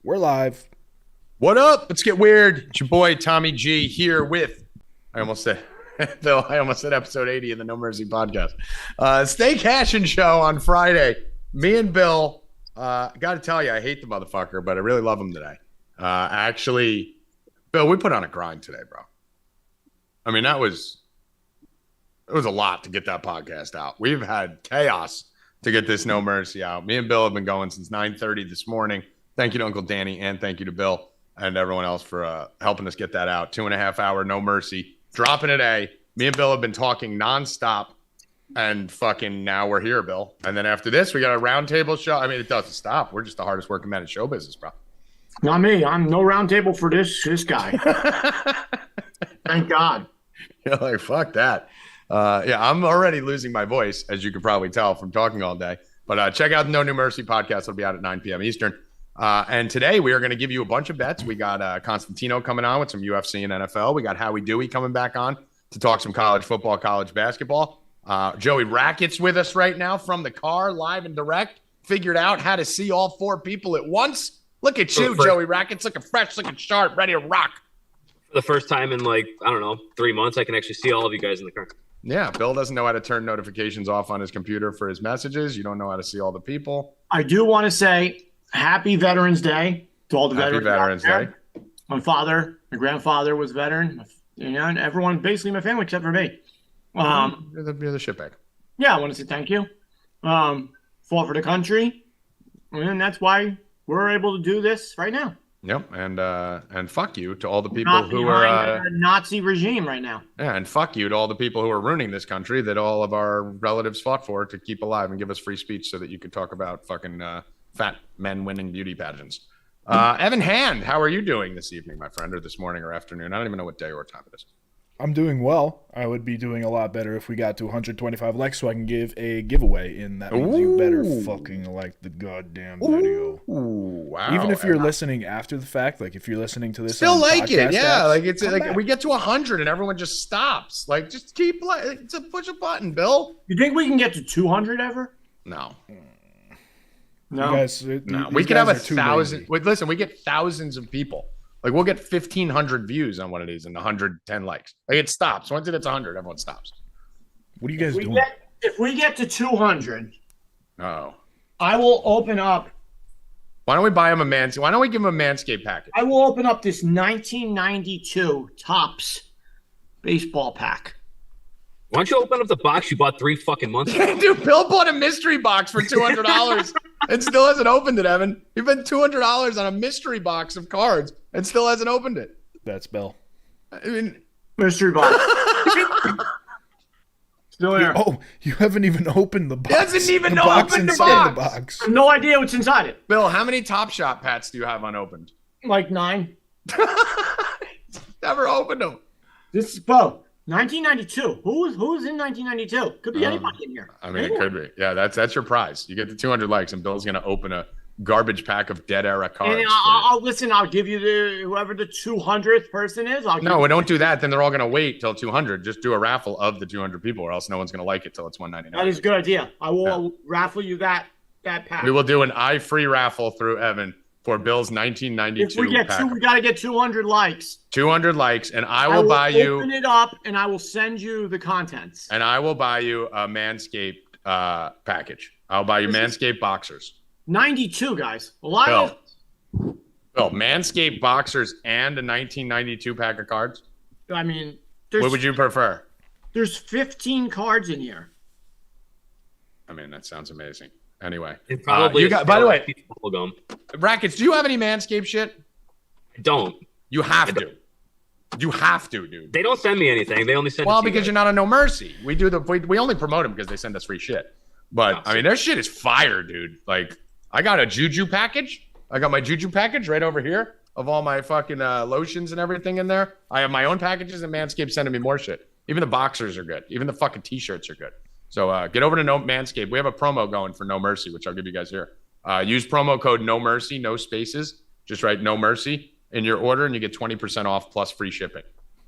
We're live. What up? Let's get weird. It's your boy Tommy G here with, I almost said episode 80 of the No Mercy podcast. Stay Cashin show on Friday. Me and Bill, got to tell you, I hate the motherfucker, but I really love him today. Actually, Bill, we put on a grind today, bro. I mean, it was a lot to get that podcast out. We've had chaos to get this No Mercy out. Me and Bill have been going since 9:30 this morning. Thank you to Uncle Danny and thank you to Bill and everyone else for helping us get that out. 2.5 hour No Mercy dropping today. Me and Bill have been talking nonstop, and fucking now we're here, Bill. And then after this, we got a roundtable show. I mean, it doesn't stop. We're just the hardest working man in show business, bro. Not me. I'm no roundtable for this guy. Thank God. You're like, fuck that. Yeah, I'm already losing my voice, as you can probably tell from talking all day. But check out the No New Mercy podcast. It'll be out at 9 p.m. Eastern. And today we are going to give you a bunch of bets. We got Constantino coming on with some UFC and NFL. We got Howie Dewey coming back on to talk some college football, college basketball. Joey Rackets with us right now from the car, live and direct. Figured out how to see all four people at once. Look at you, Joey Rackets, looking fresh, looking sharp, ready to rock. For the first time in 3 months, I can actually see all of you guys in the car. Yeah, Bill doesn't know how to turn notifications off on his computer for his messages. You don't know how to see all the people. I do want to say Happy Veterans Day to all the veterans. Happy Veterans Day. My grandfather was a veteran, and everyone, basically my family except for me. You're the shitbag. Yeah, I want to say thank you. Fought for the country, and that's why we're able to do this right now. Yep, and fuck you to all the people who are Nazi regime right now. Yeah, and fuck you to all the people who are ruining this country that all of our relatives fought for to keep alive and give us free speech so that you could talk about fucking fat men winning beauty pageants. Evan Hand, how are you doing this evening, my friend, or this morning or afternoon? I don't even know what day or time it is. I'm doing well. I would be doing a lot better if we got to 125 likes so I can give a giveaway, and that means you better fucking like the goddamn video. Ooh, wow. Even if you're listening after the fact, like if you're listening to this still on like it, yeah. apps, Like it's like we get to 100 and everyone just stops. Like just keep it's a push a button, Bill. You think we can get to 200 ever? No. No. Guys, No. We could have 1,000. Wait, listen, we get thousands of people. Like we'll get 1,500 views on one of these and 110 likes. Like it stops. Once it hits 100, everyone stops. What are you guys doing? If we get to 200, Oh. I will open up. Why don't we buy him why don't we give him a Manscaped package? I will open up this 1992 Topps baseball pack. Why don't you open up the box you bought 3 fucking months ago? Dude, Bill bought a mystery box for $200 and still hasn't opened it, Evan. He spent $200 on a mystery box of cards and still hasn't opened it. That's Bill. I mean, Mystery box. Still there. Oh, you haven't even opened the box. Hasn't even the box opened the inside box. the box. I have no idea what's inside it. Bill, how many Top Shot pats do you have unopened? Like 9. Never opened them. This is Bo. 1992. Who was in 1992? Could be anybody in here. I mean, it could be. Yeah, that's your prize. You get the 200 likes, and Bill's going to open a garbage pack of dead era cards. And I'll listen. I'll give you whoever the 200th person is. No, we don't do that. Then they're all going to wait till 200. Just do a raffle of the 200 people, or else no one's going to like it till it's 199. That is a good idea. I will raffle you that pack. We will do an free raffle through Evan for Bill's 1992 If we get pack. we got to get 200 likes. 200 likes, and I will buy you. Open it up, and I will send you the contents. And I will buy you a Manscaped package. I'll buy you Manscaped boxers. 92 guys. A lot of. Bill, Manscaped boxers and a 1992 pack of cards. I mean, What would you prefer? There's 15 cards in here. I mean, that sounds amazing. Anyway, And probably you got. By the way, bubblegum. Rackets, do you have any Manscaped shit? I don't. You have to. You have to, dude. They don't send me anything. They only send. Well, it to you because guys. you're not on No Mercy. We do we only promote them because they send us free shit. But I mean, their shit is fire, dude. Like, I got a Juju package. I got my Juju package right over here of all my fucking lotions and everything in there. I have my own packages, and Manscaped sending me more shit. Even the boxers are good. Even the fucking t-shirts are good. So get over to Manscaped. We have a promo going for No Mercy, which I'll give you guys here. Use promo code No Mercy, no spaces. Just write No Mercy in your order, and you get 20% off plus free shipping.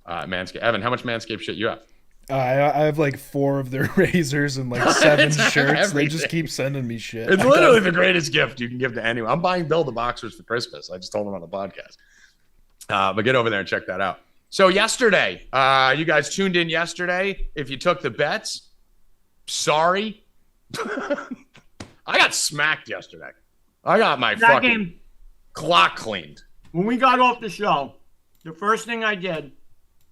Manscaped. Evan, how much Manscaped shit you have? I have like 4 of their razors and like 7 shirts. They just keep sending me shit. It's literally the greatest gift you can give to anyone. I'm buying Bill the boxers for Christmas. I just told him on the podcast. But get over there and check that out. So yesterday, you guys tuned in yesterday. If you took the bets, sorry. I got smacked yesterday. I got my fucking clock cleaned. When we got off the show, the first thing I did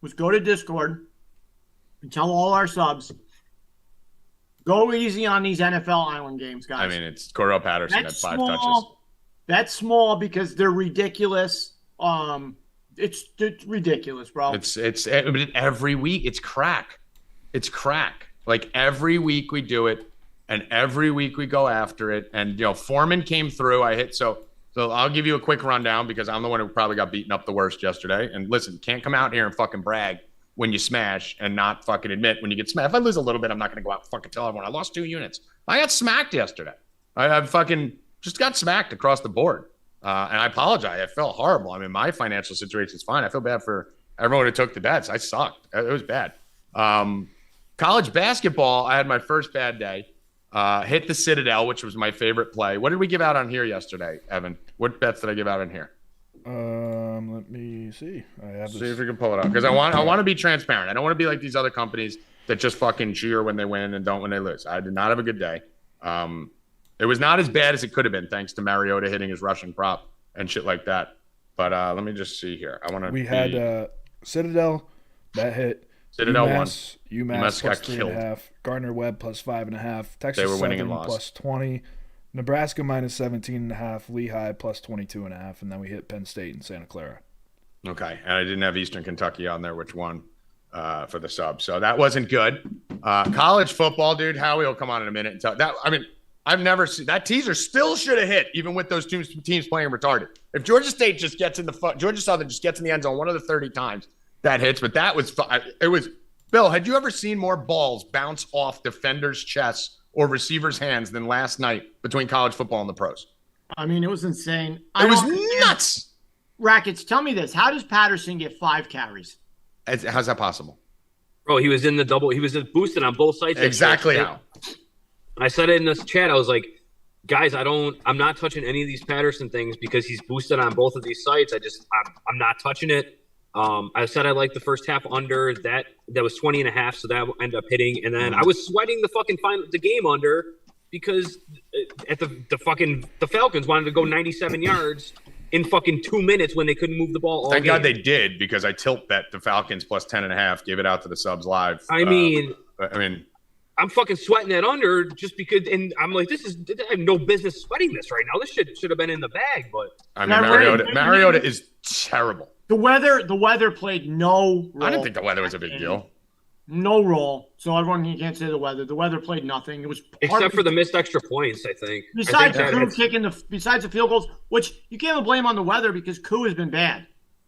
was go to Discord and tell all our subs, go easy on these NFL Island games, guys. I mean, it's Cordell Patterson at 5 touches. That's small because they're ridiculous. It's ridiculous, bro. It's every week. It's crack. It's crack. Like every week we do it, and every week we go after it. And Foreman came through. I hit so I'll give you a quick rundown because I'm the one who probably got beaten up the worst yesterday. And listen, can't come out here and fucking brag when you smash and not fucking admit when you get smashed. If I lose a little bit, I'm not going to go out and fucking tell everyone I lost 2 units. I got smacked yesterday. I fucking just got smacked across the board. And I apologize. I felt horrible. I mean, my financial situation is fine. I feel bad for everyone who took the bets. I sucked. It was bad. College basketball, I had my first bad day. Hit the Citadel, which was my favorite play. What did we give out on here yesterday, Evan? What bets did I give out on here? Let me see. See if we can pull it up because I want to be transparent. I don't want to be like these other companies that just fucking cheer when they win and don't when they lose. I did not have a good day. It was not as bad as it could have been thanks to Mariota hitting his rushing prop and shit like that. But let me just see here. We had Citadel that hit. Citadel UMass UMass plus got 3.5. Gardner Webb plus 5.5. Texas They were winning Southern and lost. plus 20. Nebraska minus 17.5. Lehigh plus 22.5. And then we hit Penn State and Santa Clara. Okay, and I didn't have Eastern Kentucky on there, which won for the sub. So that wasn't good. College football, dude. Howie will come on in a minute and tell that. I mean, I've never seen that teaser. Still should have hit, even with those teams playing retarded. If Georgia State just gets in Georgia Southern just gets in the end zone one of the 30 times, that hits. But that was it was. Bill, had you ever seen more balls bounce off defenders' chests or receivers' hands than last night between college football and the pros? I mean, it was insane. It was nuts. Rackets, tell me this. How does Patterson get 5 carries? How's that possible? Bro, he was in the double. He was boosted on both sides. Exactly how. I said it in this chat. I was like, guys, I'm not touching any of these Patterson things because he's boosted on both of these sites. I'm not touching it. I said I liked the first half under that was 20.5, so that ended up hitting. And then I was sweating the game under because at the Falcons wanted to go 97 yards in fucking 2 minutes when they couldn't move the ball all Thank game. God they did because I tilt bet the Falcons plus 10.5, gave it out to the subs live. I mean, I'm fucking sweating that under just because, and I'm like, I have no business sweating this right now. This should have been in the bag, but I mean, Mariota is terrible. The weather played no role. I didn't think the weather was a big deal. No role. So everyone can't say the weather. The weather played nothing. It was except for the missed extra points, I think. Besides the field goals, which you can't even blame on the weather because Koo has been bad.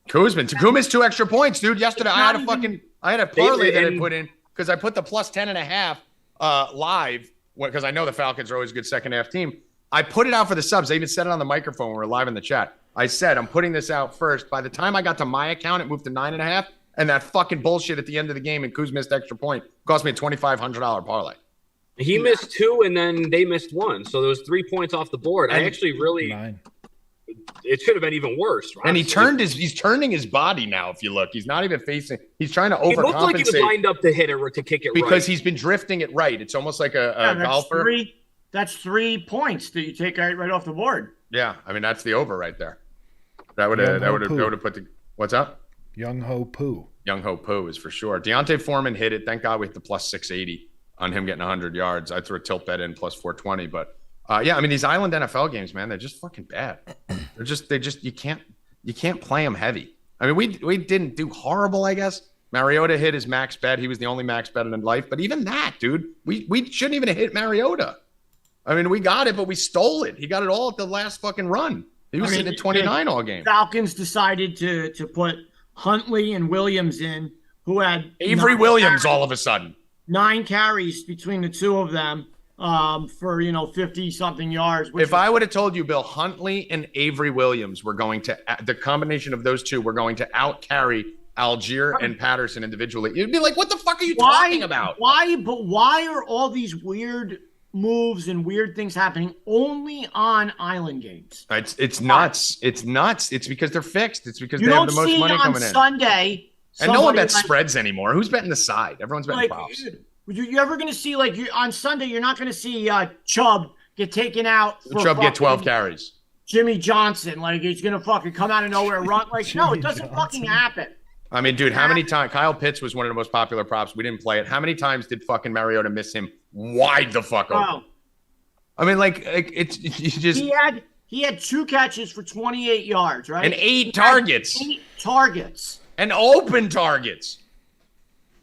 Koo missed 2 extra points, dude. Yesterday I had a parlay that I put in because I put the plus 10.5 live because I know the Falcons are always a good second half team. I put it out for the subs. I even said it on the microphone when we were live in the chat. I said, I'm putting this out first. By the time I got to my account, it moved to 9.5. And that fucking bullshit at the end of the game and Kuz missed extra point cost me a $2,500 parlay. He missed 2 and then they missed 1. So there was 3 points off the board. I actually really, 9. It should have been even worse. Right? And he's turning his body now. If you look, he's not even facing, he's trying to overcompensate. It looked like he was lined up to hit it or to kick it because he's been drifting it right. It's almost like a golfer. That's 3 points that you take right off the board. Yeah. I mean, that's the over right there. That would have put the what's up? Young Ho Poo. Young Ho Poo is for sure. Deontay Foreman hit it. Thank God we hit the plus 680 on him getting 100 yards. I threw a tilt bet in plus 420. But yeah, I mean these Island NFL games, man, they're just fucking bad. They just you can't play them heavy. I mean we didn't do horrible, I guess. Mariota hit his max bet. He was the only max bet in life. But even that, dude, we shouldn't even have hit Mariota. I mean we got it, but we stole it. He got it all at the last fucking run. He was sitting at 29 all game. Falcons decided to put Huntley and Williams in, who had Avery Williams all of a sudden. 9 carries between the two of them for 50-something yards. If I would have told you, Bill, Huntley and Avery Williams were going to the combination of those two were going to out carry Algier and Patterson individually, you'd be like, "What the fuck are you talking about? Why are all these weird moves and weird things happening only on island games? It's nuts. It's nuts. It's because they're fixed. It's because You they have don't the most see money on coming in. Sunday. And no one somebody bets spreads anymore. Who's betting the side? Everyone's betting props. You ever going to see on Sunday? You're not going to see Chubb get taken out. Chubb get 12 carries. Jimmy Johnson, he's going to fucking come out of nowhere and run. No, it doesn't fucking happen. I mean, dude, how many times? Kyle Pitts was one of the most popular props. We didn't play it. How many times did fucking Mariota miss him wide the fuck open? Oh. I mean, it's just. He had 2 catches for 28 yards, right? And 8 targets. 8 targets. And open targets.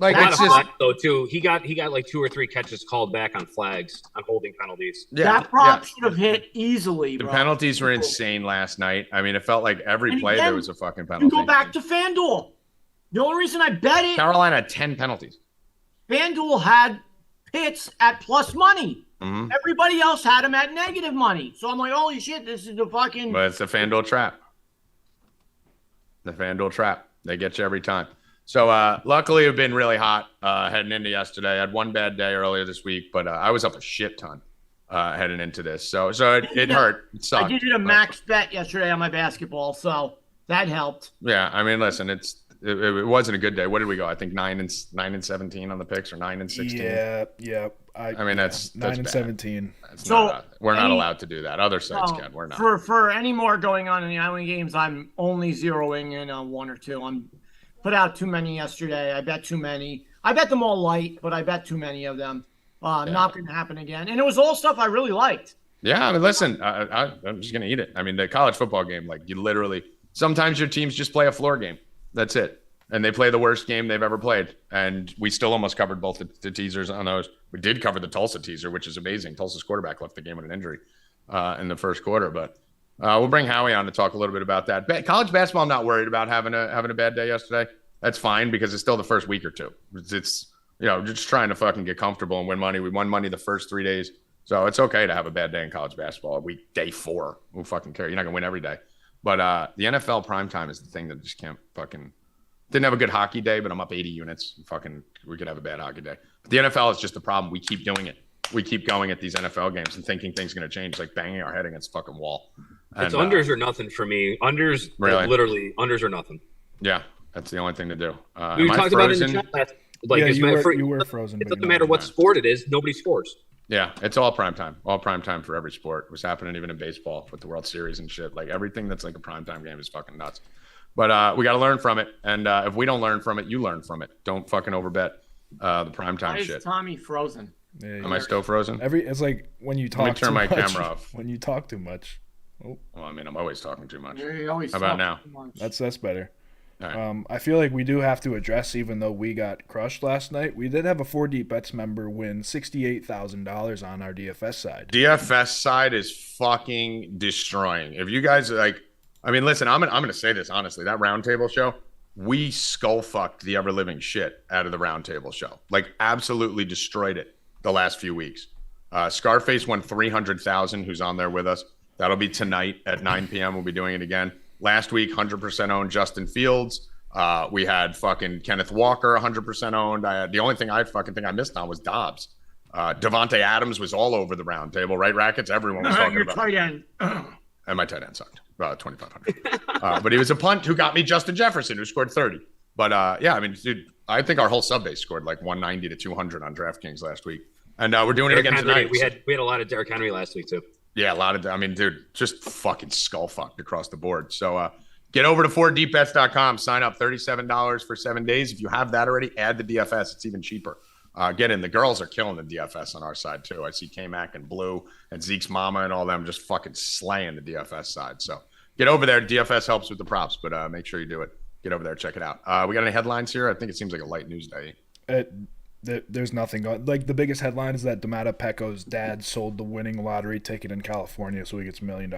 It's just though too. He got 2 or 3 catches called back on flags on holding penalties. Yeah, that prop should have hit easily. The penalties were insane last night. I mean, it felt like every play there was a fucking penalty. You go back to FanDuel. The only reason I bet it. Carolina had 10 penalties. FanDuel had Pitts at plus money. Mm-hmm. Everybody else had him at negative money. So I'm like, holy shit, this is the fucking. But it's the FanDuel trap. The FanDuel trap. They get you every time. So luckily, it's been really hot heading into yesterday. I had one bad day earlier this week, but I was up a shit ton heading into this. So it hurt. It sucked. I did a max bet yesterday on my basketball, so that helped. Yeah, I mean, listen, it wasn't a good day. What did we go? I think 9 and 17 on the picks, or 9 and 16. Yeah. I mean, that's 9 and bad. 17. We're not allowed to do that. Other sites can. We're not. For any more going on in the island games, I'm only zeroing in on 1 or 2. I'm put out too many yesterday. I bet too many. I bet them all light, but I bet too many of them. Not going to happen again. And it was all stuff I really liked. Yeah, I mean, listen, I'm just going to eat it. I mean, the college football game, you literally – sometimes your teams just play a floor game. That's it. And they play the worst game they've ever played. And we still almost covered both the teasers on those. We did cover the Tulsa teaser, which is amazing. Tulsa's quarterback left the game with an injury in the first quarter. But we'll bring Howie on to talk a little bit about that. College basketball, I'm not worried about having a bad day yesterday. That's fine because it's still the first week or two. It's just trying to fucking get comfortable and win money. We won money the first 3 days. So it's okay to have a bad day in college basketball. Day 4. Who fucking care? You're not going to win every day. But the NFL primetime is the thing that just can't fucking – didn't have a good hockey day, but I'm up 80 units. We could have a bad hockey day. But the NFL is just the problem. We keep doing it. We keep going at these NFL games and thinking things are going to change, like banging our head against the fucking wall. It's unders or nothing for me. Unders, really? Literally, unders or nothing. Yeah, that's the only thing to do. We talked about it in the chat. You were frozen. It doesn't matter what sport it is. Nobody scores. Yeah, it's all primetime. All primetime for every sport. It was happening even in baseball with the World Series and shit. Everything that's like a primetime game is fucking nuts. But we got to learn from it. And if we don't learn from it, you learn from it. Don't fucking overbet the primetime shit. Why is Tommy frozen? Yeah, Am I still frozen? It's like when you talk. Let me turn my camera off. When you talk too much. Oh. Well, I mean, I'm always talking too much. How about now? That's better. Right. I feel like we do have to address, even though we got crushed last night, we did have a 4 Deep Bets member win $68,000 on our DFS side. DFS side is fucking destroying. If you guys listen, I'm gonna say this honestly. That roundtable show, we skull fucked the ever living shit out of the roundtable show. Absolutely destroyed it the last few weeks. Scarface won 300,000. Who's on there with us? That'll be tonight at 9 p.m. We'll be doing it again. Last week, 100% owned Justin Fields. We had fucking Kenneth Walker, 100% owned. The only thing I missed on was Dobbs. Devontae Adams was all over the roundtable, right? Rackets, everyone was talking about. Tight end. And my tight end sucked. About 2,500. But he was a punt who got me Justin Jefferson, who scored 30. But dude, I think our whole sub base scored 190 to 200 on DraftKings last week. And we're doing it again tonight. We had a lot of Derrick Henry last week too. Yeah, a lot of. Dude, just fucking skull fucked across the board. So get over to 4deepbets.com. Sign up, $37 for 7 days. If you have that already, add the DFS. It's even cheaper. Get in. The girls are killing the DFS on our side too. I see K-Mac and Blue and Zeke's mama and all them just fucking slaying the DFS side. So get over there. DFS helps with the props, but make sure you do it. Get over there, check it out. We got any headlines here? I think it seems like a light news day. There's nothing going. The biggest headline is that Domata Pecco's dad sold the winning lottery ticket in California, so he gets $1 million.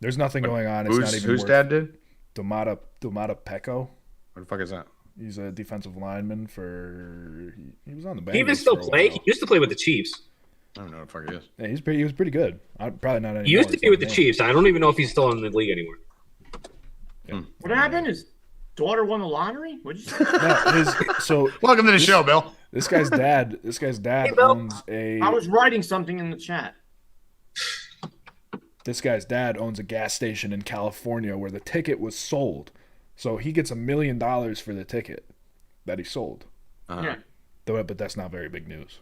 There's nothing going on. It's not even whose dad did? Domata Pecco. What the fuck is that? He's a defensive lineman for. He was on the Bengals. He even still play. He used to play with the Chiefs. I don't know what the fuck he is. Yeah, he was pretty good. Probably not anymore. He used to be with the Chiefs. I don't even know if he's still in the league anymore. What happened is daughter won the lottery? What'd you say? No, welcome to the show, Bill. This guy's dad owns a. I was writing something in the chat. This guy's dad owns a gas station in California where the ticket was sold. So he gets $1 million for the ticket that he sold. Yeah. But that's not very big news.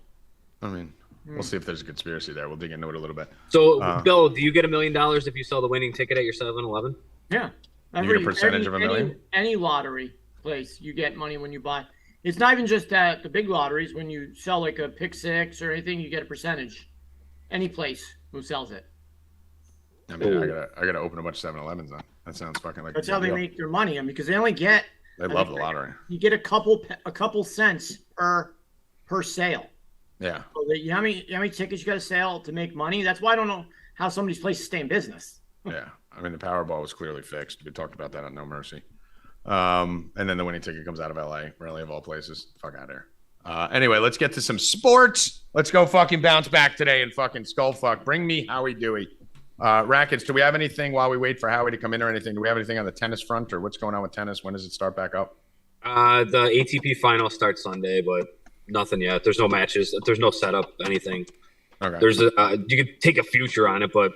I mean, we'll see if there's a conspiracy there. We'll dig into it a little bit. So, Bill, do you get $1 million if you sell the winning ticket at your 7-Eleven? Yeah. You get a percentage of $1 million? Any lottery place, you get money when you buy. It's not even just at the big lotteries. When you sell like a pick six or anything, you get a percentage. Any place who sells it. I mean, I gotta open a bunch of 7-Elevens then. That sounds fucking like. That's how they make their money. I mean, because they only get. They love the lottery. You get a couple cents per sale. Yeah. So how many tickets you got to sell to make money? That's why I don't know how some of these places stay in business. Yeah, I mean the Powerball was clearly fixed. We talked about that on No Mercy. And then the winning ticket comes out of LA, really of all places. Fuck out of here. Anyway, let's get to some sports. Let's go fucking bounce back today and fucking skull fuck. Bring me Howie Dewey. Rackets, do we have anything while we wait for Howie to come in or anything? Do we have anything on the tennis front or what's going on with tennis? When does it start back up? The ATP final starts Sunday, but nothing yet. There's no matches. There's no setup, anything. Okay. There's you could take a future on it, but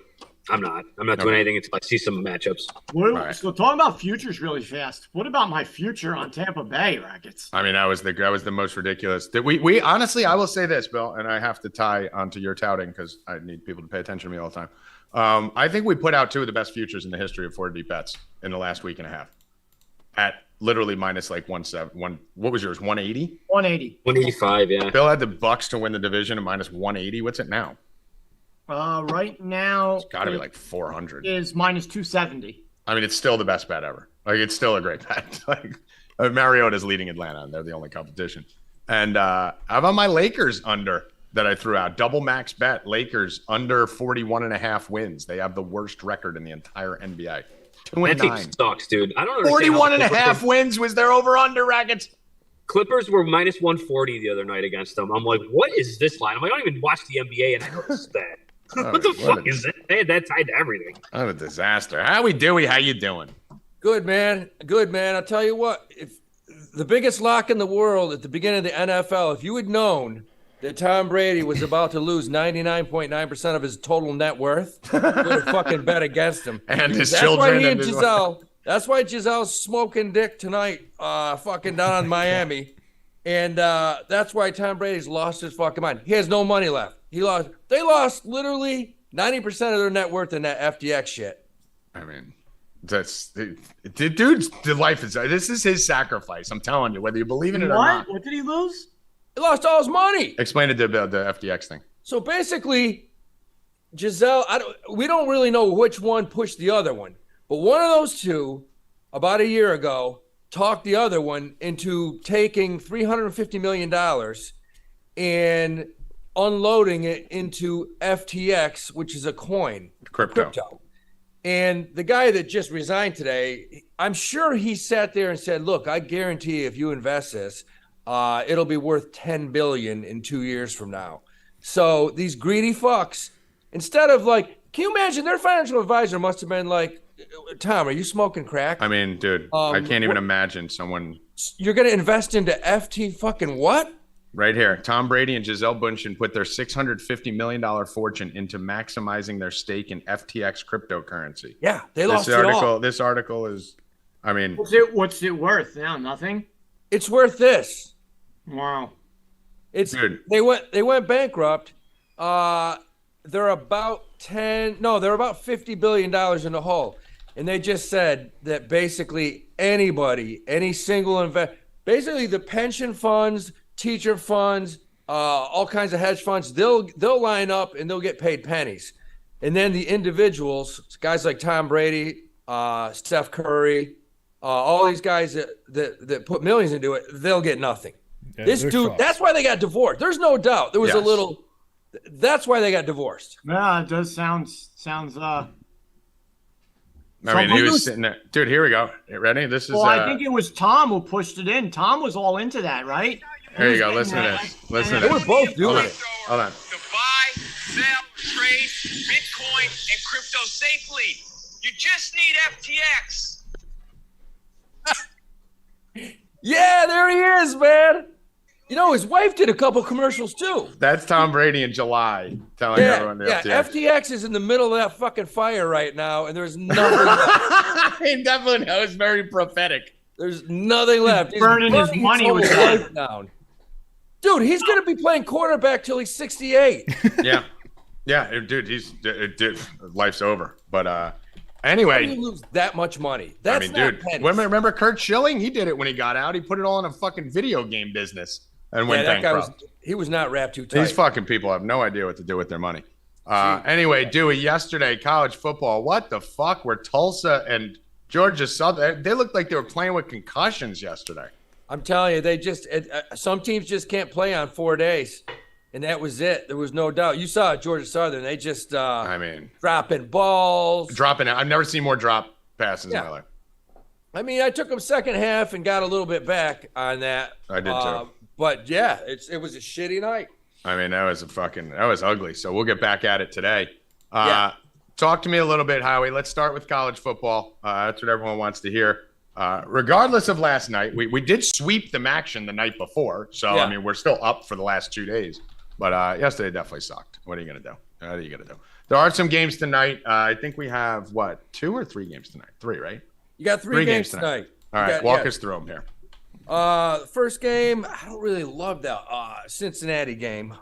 I'm not doing anything until I see some matchups. Right. So talking about futures really fast. What about my future on Tampa Bay Rackets? I mean, that was the most ridiculous. We honestly, I will say this, Bill, and I have to tie onto your touting because I need people to pay attention to me all the time. I think we put out two of the best futures in the history of 4D bets in the last week and a half at literally minus like 171. What was yours? 180? 180. 185, yeah. Bill had the Bucks to win the division at minus 180. What's it now? Right now It's got to be like 400. Is minus 270. I mean, it's still the best bet ever. Like, it's still a great bet. Like, Mariota's leading Atlanta, and they're the only competition. And how about my Lakers under that I threw out? Double max bet. Lakers under 41.5 wins. They have the worst record in the entire NBA. 2-9. That team sucks, dude. I don't understand. 41.5 wins was their over under, Rackets. Clippers were minus 140 the other night against them. I'm like, what is this line? I'm like, I don't even watch the NBA, and I know this is bad. What the fuck is that? They had that tied to everything. What a disaster. Howie Dewey, how you doing? Good, man. Good, man. I'll tell you what. If the biggest lock in the world at the beginning of the NFL, if you had known that Tom Brady was about to lose 99.9% of his total net worth, you would have fucking bet against him. And his That's children. Why he and Giselle. That's why Giselle's smoking dick tonight, fucking down in Miami. And that's why Tom Brady's lost his fucking mind. He has no money left. They lost literally 90% of their net worth in that FTX shit. I mean, dude's life is. This is his sacrifice. I'm telling you, whether you believe in it or not. What did he lose? He lost all his money. Explain it to the FTX thing. So basically, Giselle, we don't really know which one pushed the other one, but one of those two, about a year ago, talked the other one into taking $350 million and unloading it into FTX, which is a coin. Crypto. And the guy that just resigned today, I'm sure he sat there and said, look, I guarantee if you invest this, it'll be worth $10 billion in 2 years from now. So these greedy fucks, instead of like, can you imagine their financial advisor must have been like, Tom, are you smoking crack? I mean, dude, I can't even imagine someone. You're going to invest into FT fucking what? Right here. Tom Brady and Gisele Bündchen put their $650 million fortune into maximizing their stake in FTX cryptocurrency. Yeah, they lost it all. This article is, I mean. What's it worth now? Nothing? It's worth this. Wow. Dude. They went bankrupt. They're about $50 billion in the hole. And they just said that basically any single basically the pension funds, teacher funds, all kinds of hedge funds, they'll line up and they'll get paid pennies. And then the individuals, guys like Tom Brady, Steph Curry, all these guys that put millions into it, they'll get nothing. Yeah, this dude, fucked. That's why they got divorced. There's no doubt. There was a little. That's why they got divorced. Yeah, it does sounds. I mean, he was sitting there. Dude, here we go. You ready? This is. Well, I think it was Tom who pushed it in. Tom was all into that, right? Here you go. Listen to this. Listen to They this. were both doing it. Hold on. To buy, sell, trade Bitcoin and crypto safely. You just need FTX. Yeah, there he is, man. You know, his wife did a couple commercials too. That's Tom Brady in July telling everyone to FTX is in the middle of that fucking fire right now, and there's nothing left. He definitely knows. Very prophetic. There's nothing left. He's burning his money with life down. Dude, he's going to be playing quarterback till he's 68. Yeah, dude, life's over. But anyway, how do you lose that much money? Remember Kurt Schilling? He did it when he got out. He put it all in a fucking video game business and went bankrupt. He was not wrapped too tight. These fucking people have no idea what to do with their money. Anyway, Dewey, yesterday, college football. What the fuck were Tulsa and Georgia Southern? They looked like they were playing with concussions yesterday. I'm telling you, some teams just can't play on 4 days, and that was it. There was no doubt. You saw it, Georgia Southern. They just, dropping balls. I've never seen more drop passes in my life. I mean, I took them second half and got a little bit back on that. I did too. But yeah, it was a shitty night. I mean, that was ugly. So we'll get back at it today. Talk to me a little bit, Howie. Let's start with college football. That's what everyone wants to hear. Regardless of last night, we did sweep the action the night before. So, I mean, we're still up for the last 2 days. But yesterday definitely sucked. What are you going to do? There are some games tonight. I think we have, 2 or 3 games tonight? 3, right? You got 3 games tonight. All right, walk us through them here. The first game, I don't really love that Cincinnati game.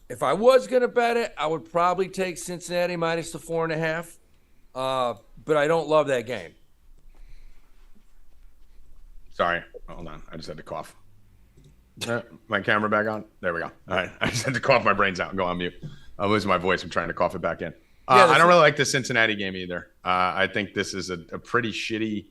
If I was going to bet it, I would probably take Cincinnati minus the 4.5. But I don't love that game. Sorry. Hold on. I just had to cough. My camera back on? There we go. All right. I just had to cough my brains out and go on mute. I'm losing my voice. I'm trying to cough it back in. I don't really like the Cincinnati game either. I think this is a pretty shitty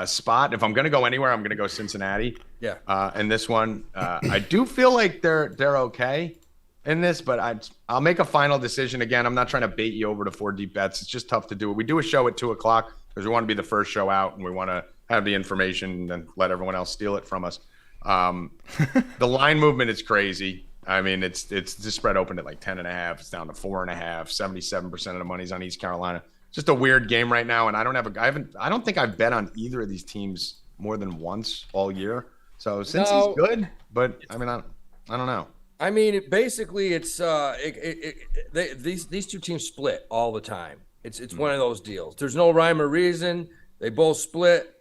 spot. If I'm going to go anywhere, I'm going to go Cincinnati. Yeah. And this one, I do feel like they're okay in this, but I'll make a final decision. Again, I'm not trying to bait you over to 4 deep bets. It's just tough to do. We do a show at 2 o'clock because we want to be the first show out and we want to have the information and let everyone else steal it from us. The line movement is crazy. I mean, it's just spread open at like 10.5. It's down to 4.5. 77% of the money's on East Carolina. It's just a weird game right now, and I don't think I've bet on either of these teams more than once all year. So since he's good, but I mean, I don't know. I mean, basically, it's these 2 teams split all the time. It's one of those deals. There's no rhyme or reason. They both split.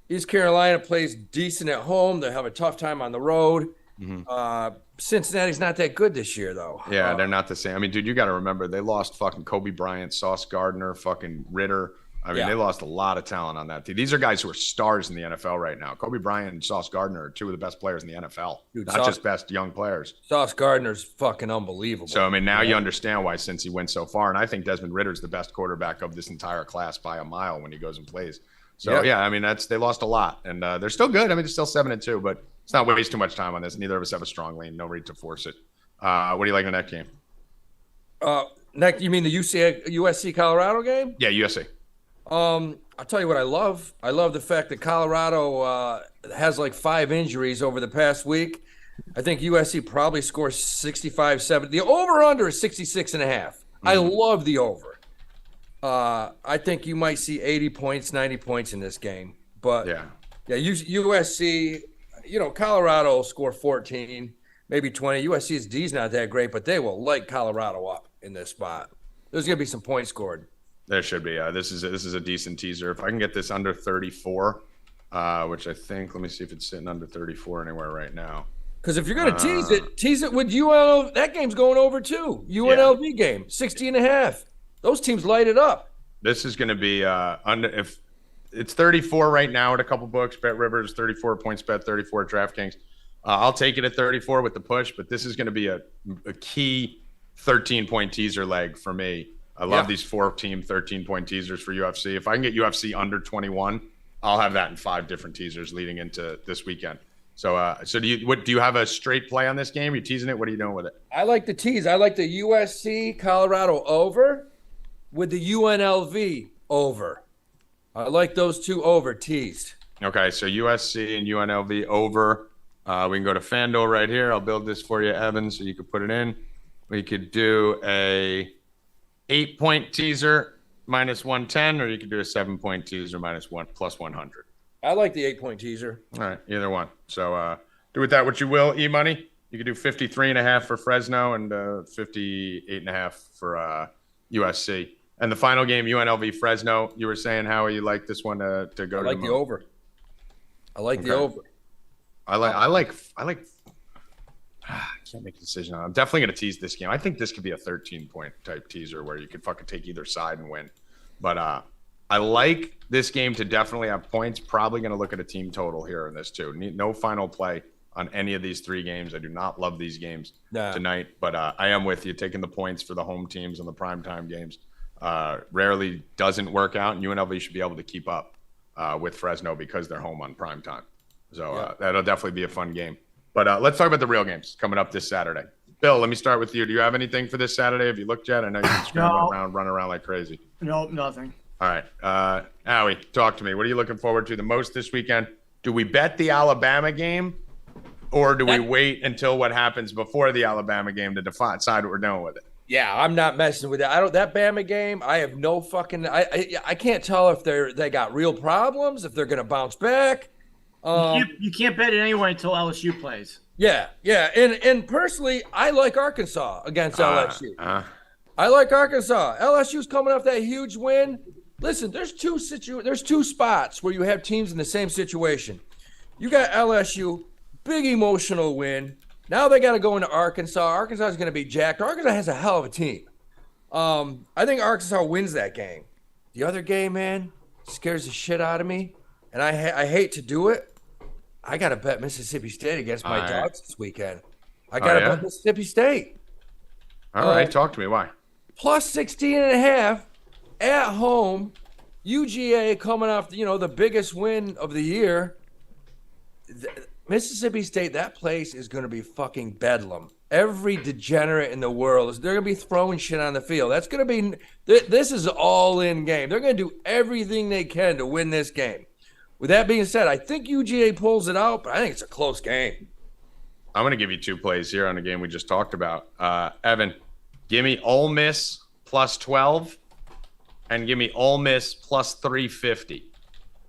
East Carolina plays decent at home. They have a tough time on the road. Mm-hmm. Cincinnati's not that good this year, though. Yeah, they're not the same. I mean, dude, you got to remember they lost fucking Kobe Bryant, Sauce Gardner, fucking Ritter. I mean, they lost a lot of talent on that team. These are guys who are stars in the NFL right now. Kobe Bryant and Sauce Gardner are 2 of the best players in the NFL. Dude, not just best young players. Sauce Gardner's fucking unbelievable. So, I mean, now you understand why Cincy went so far. And I think Desmond Ritter's the best quarterback of this entire class by a mile when he goes and plays. So, I mean, they lost a lot. And they're still good. I mean, they're still 7-2, but let's not waste too much time on this. Neither of us have a strong lean. No need to force it. What do you like in that game? You mean the USC Colorado game? Yeah, USC. I'll tell you what I love. I love the fact that Colorado has like 5 injuries over the past week. I think USC probably scores 65-7. The over-under is 66.5. Mm-hmm. I love the over. I think you might see 80 points, 90 points in this game. But USC, Colorado will score 14, maybe 20. USC's D's not that great, but they will light Colorado up in this spot. There's going to be some points scored. There should be. This is a decent teaser. If I can get this under 34, which I think, let me see if it's sitting under 34 anywhere right now. Because if you're going to tease it with UNLV. That game's going over too. UNLV game, 60.5. Those teams light it up. This is going to be if it's 34 right now at a couple books. Bet Rivers 34 points bet 34 at DraftKings. I'll take it at 34 with the push, but this is going to be a key 13-point teaser leg for me. I love these 4-team 13-point teasers for UFC. If I can get UFC under 21, I'll have that in 5 different teasers leading into this weekend. So, do you have a straight play on this game? You teasing it? What are you doing with it? I like the tease. I like the USC Colorado over with the UNLV over. I like those 2 over teased. Okay, so USC and UNLV over. We can go to FanDuel right here. I'll build this for you, Evan, so you can put it in. We could do a 8-point teaser minus 110, or you could do a 7-point teaser plus 100. I like the 8-point teaser. All right, either one. So do with that what you will. E-money, you could do 53.5 for Fresno and 58.5 for USC. And the final game, UNLV Fresno. You were saying how you like this one to go. I like the over. I like the over. I like. I can't make a decision on it. I'm definitely going to tease this game. I think this could be a 13-point type teaser where you could fucking take either side and win. But I like this game to definitely have points. Probably going to look at a team total here in this too. No final play on any of these 3 games. I do not love these games tonight, but I am with you taking the points for the home teams and the primetime games. Rarely doesn't work out, and UNLV should be able to keep up with Fresno because they're home on primetime. So that'll definitely be a fun game. But let's talk about the real games coming up this Saturday. Bill, let me start with you. Do you have anything for this Saturday? Have you looked yet? I know you've been scrambling around, running around like crazy. No, nothing. All right. Howie, talk to me. What are you looking forward to the most this weekend? Do we bet the Alabama game, or do we wait until what happens before the Alabama game to decide what we're doing with it? Yeah, I'm not messing with that. That Bama game, I have no fucking. I can't tell if they got real problems, if they're gonna bounce back. You can't bet it anyway until LSU plays. Yeah, and personally, I like Arkansas against LSU. I like Arkansas. LSU's coming off that huge win. Listen, there's two spots where you have teams in the same situation. You got LSU, big emotional win. Now they got to go into Arkansas. Arkansas is going to be jacked. Arkansas has a hell of a team. I think Arkansas wins that game. The other game, man, scares the shit out of me, and I hate to do it. I got to bet Mississippi State against my Dogs this weekend. I got to bet Mississippi State. All right, talk to me. Why? Plus 16.5 at home. UGA coming off, the biggest win of the year. Mississippi State, that place is going to be fucking bedlam. Every degenerate in the world, they're going to be throwing shit on the field. That's going to be, this is all-in game. They're going to do everything they can to win this game. With that being said, I think UGA pulls it out, but I think it's a close game. I'm going to give you 2 plays here on the game we just talked about. Evan, give me Ole Miss plus 12 and give me Ole Miss plus 350.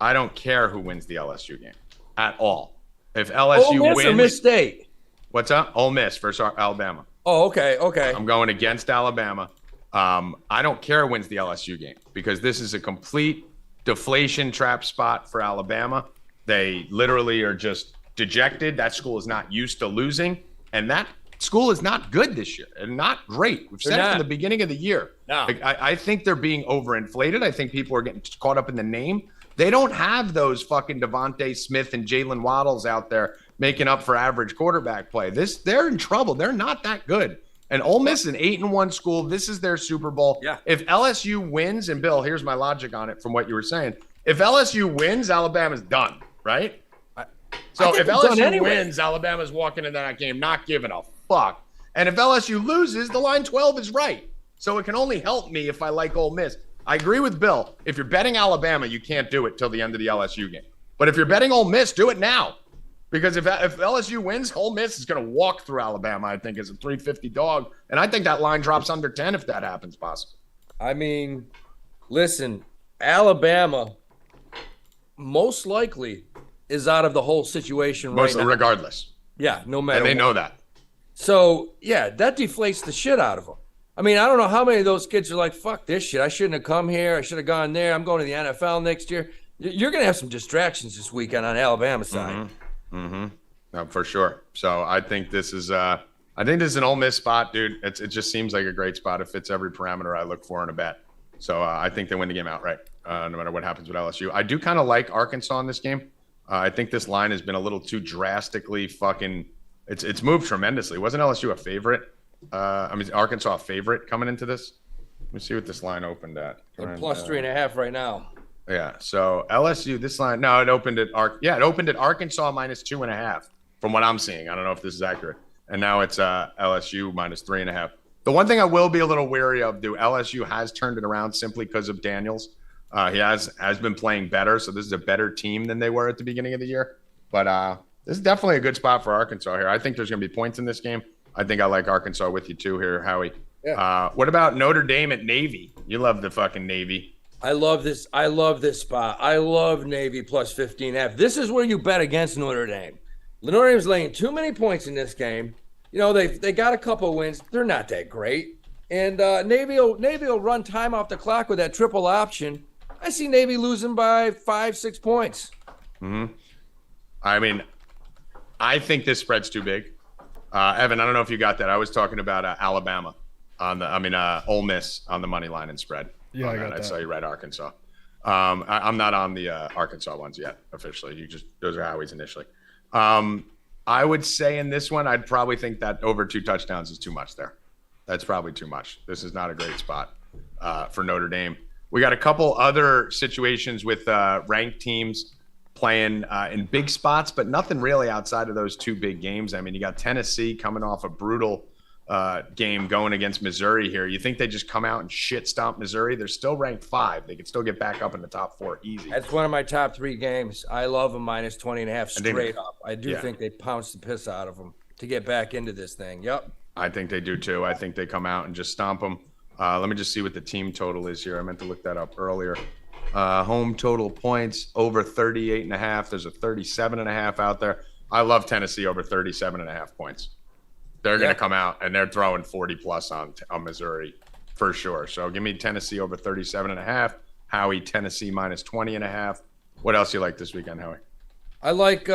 I don't care who wins the LSU game at all. If LSU Ole Miss wins, or Miss State? What's up? Ole Miss versus Alabama. Oh, okay. I'm going against Alabama. I don't care who wins the LSU game because this is a complete deflation trap spot for Alabama. They literally are just dejected. That school is not used to losing, and that school is not good this year and not great. We've said it from the beginning of the year. No. I think they're being overinflated. I think people are getting caught up in the name. They don't have those fucking Devontae Smith and Jalen Waddles out there making up for average quarterback play. They're in trouble. They're not that good. And Ole Miss, an 8-1 school, this is their Super Bowl. Yeah. If LSU wins, and Bill, here's my logic on it from what you were saying. If LSU wins, Alabama's done, right? So if LSU wins, Alabama's walking into that game not giving a fuck. And if LSU loses, the line 12 is right. So it can only help me if I like Ole Miss. I agree with Bill. If you're betting Alabama, you can't do it till the end of the LSU game. But if you're betting Ole Miss, do it now. Because if LSU wins, Ole Miss is going to walk through Alabama, I think, as a 350 dog. And I think that line drops under 10 if that happens possible. I mean, listen, Alabama most likely is out of the whole situation right now. Regardless. Yeah, no matter And they what. know that. So, yeah, that deflates the shit out of them. I mean, I don't know how many of those kids are like, fuck this shit. I shouldn't have come here. I should have gone there. I'm going to the NFL next year. You're going to have some distractions this weekend on Alabama side. No, for sure. So I think this is an Ole Miss spot, dude. It just seems like a great spot. It fits every parameter I look for in a bet. So I think they win the game outright, no matter what happens with LSU. I do kind of like Arkansas in this game. I think this line has been a little too drastically fucking. It's moved tremendously. Wasn't LSU a favorite? Arkansas a favorite coming into this? Let me see what this line opened at. They're plus 3.5 right now. Yeah. So LSU, this line, no, it opened at Arkansas minus 2.5 from what I'm seeing. I don't know if this is accurate. And now it's LSU minus 3.5. The one thing I will be a little wary of, LSU has turned it around simply because of Daniels. He has been playing better, so this is a better team than they were at the beginning of the year. But this is definitely a good spot for Arkansas here. I think there's going to be points in this game. I think I like Arkansas with you too here, Howie. Yeah. What about Notre Dame at Navy? You love the fucking Navy. I love this. I love this spot. I love Navy plus 15.5. This is where you bet against Notre Dame. Notre Dame's laying too many points in this game. You know, they got a couple wins. They're not that great. And Navy will run time off the clock with that triple option. I see Navy losing by 5-6 points. Mm-hmm. I mean, I think this spread's too big. Evan, I don't know if you got that. I was talking about Alabama Ole Miss on the money line and spread. Yeah, I got that. I saw you right, Arkansas. I'm not on the Arkansas ones yet officially. Those are Howie's initially. I would say in this one, I'd probably think that over 2 touchdowns is too much there. That's probably too much. This is not a great spot for Notre Dame. We got a couple other situations with ranked teams playing in big spots, but nothing really outside of those 2 big games. I mean, you got Tennessee coming off a brutal game going against Missouri here. You think they just come out and shit stomp Missouri? They're still ranked 5. They could still get back up in the top 4 easy. That's one of my top 3 games. I love them minus 20.5 straight up. I do think they pounce the piss out of them to get back into this thing. Yep. I think they do too. I think they come out and just stomp them. Let me just see what the team total is here. I meant to look that up earlier. Home total points over 38.5. There's a 37.5 out there. I love Tennessee over 37.5 points. They're going to come out and they're throwing 40 plus on Missouri for sure. So give me Tennessee over 37.5. Howie, Tennessee minus 20.5. What else you like this weekend, Howie? I like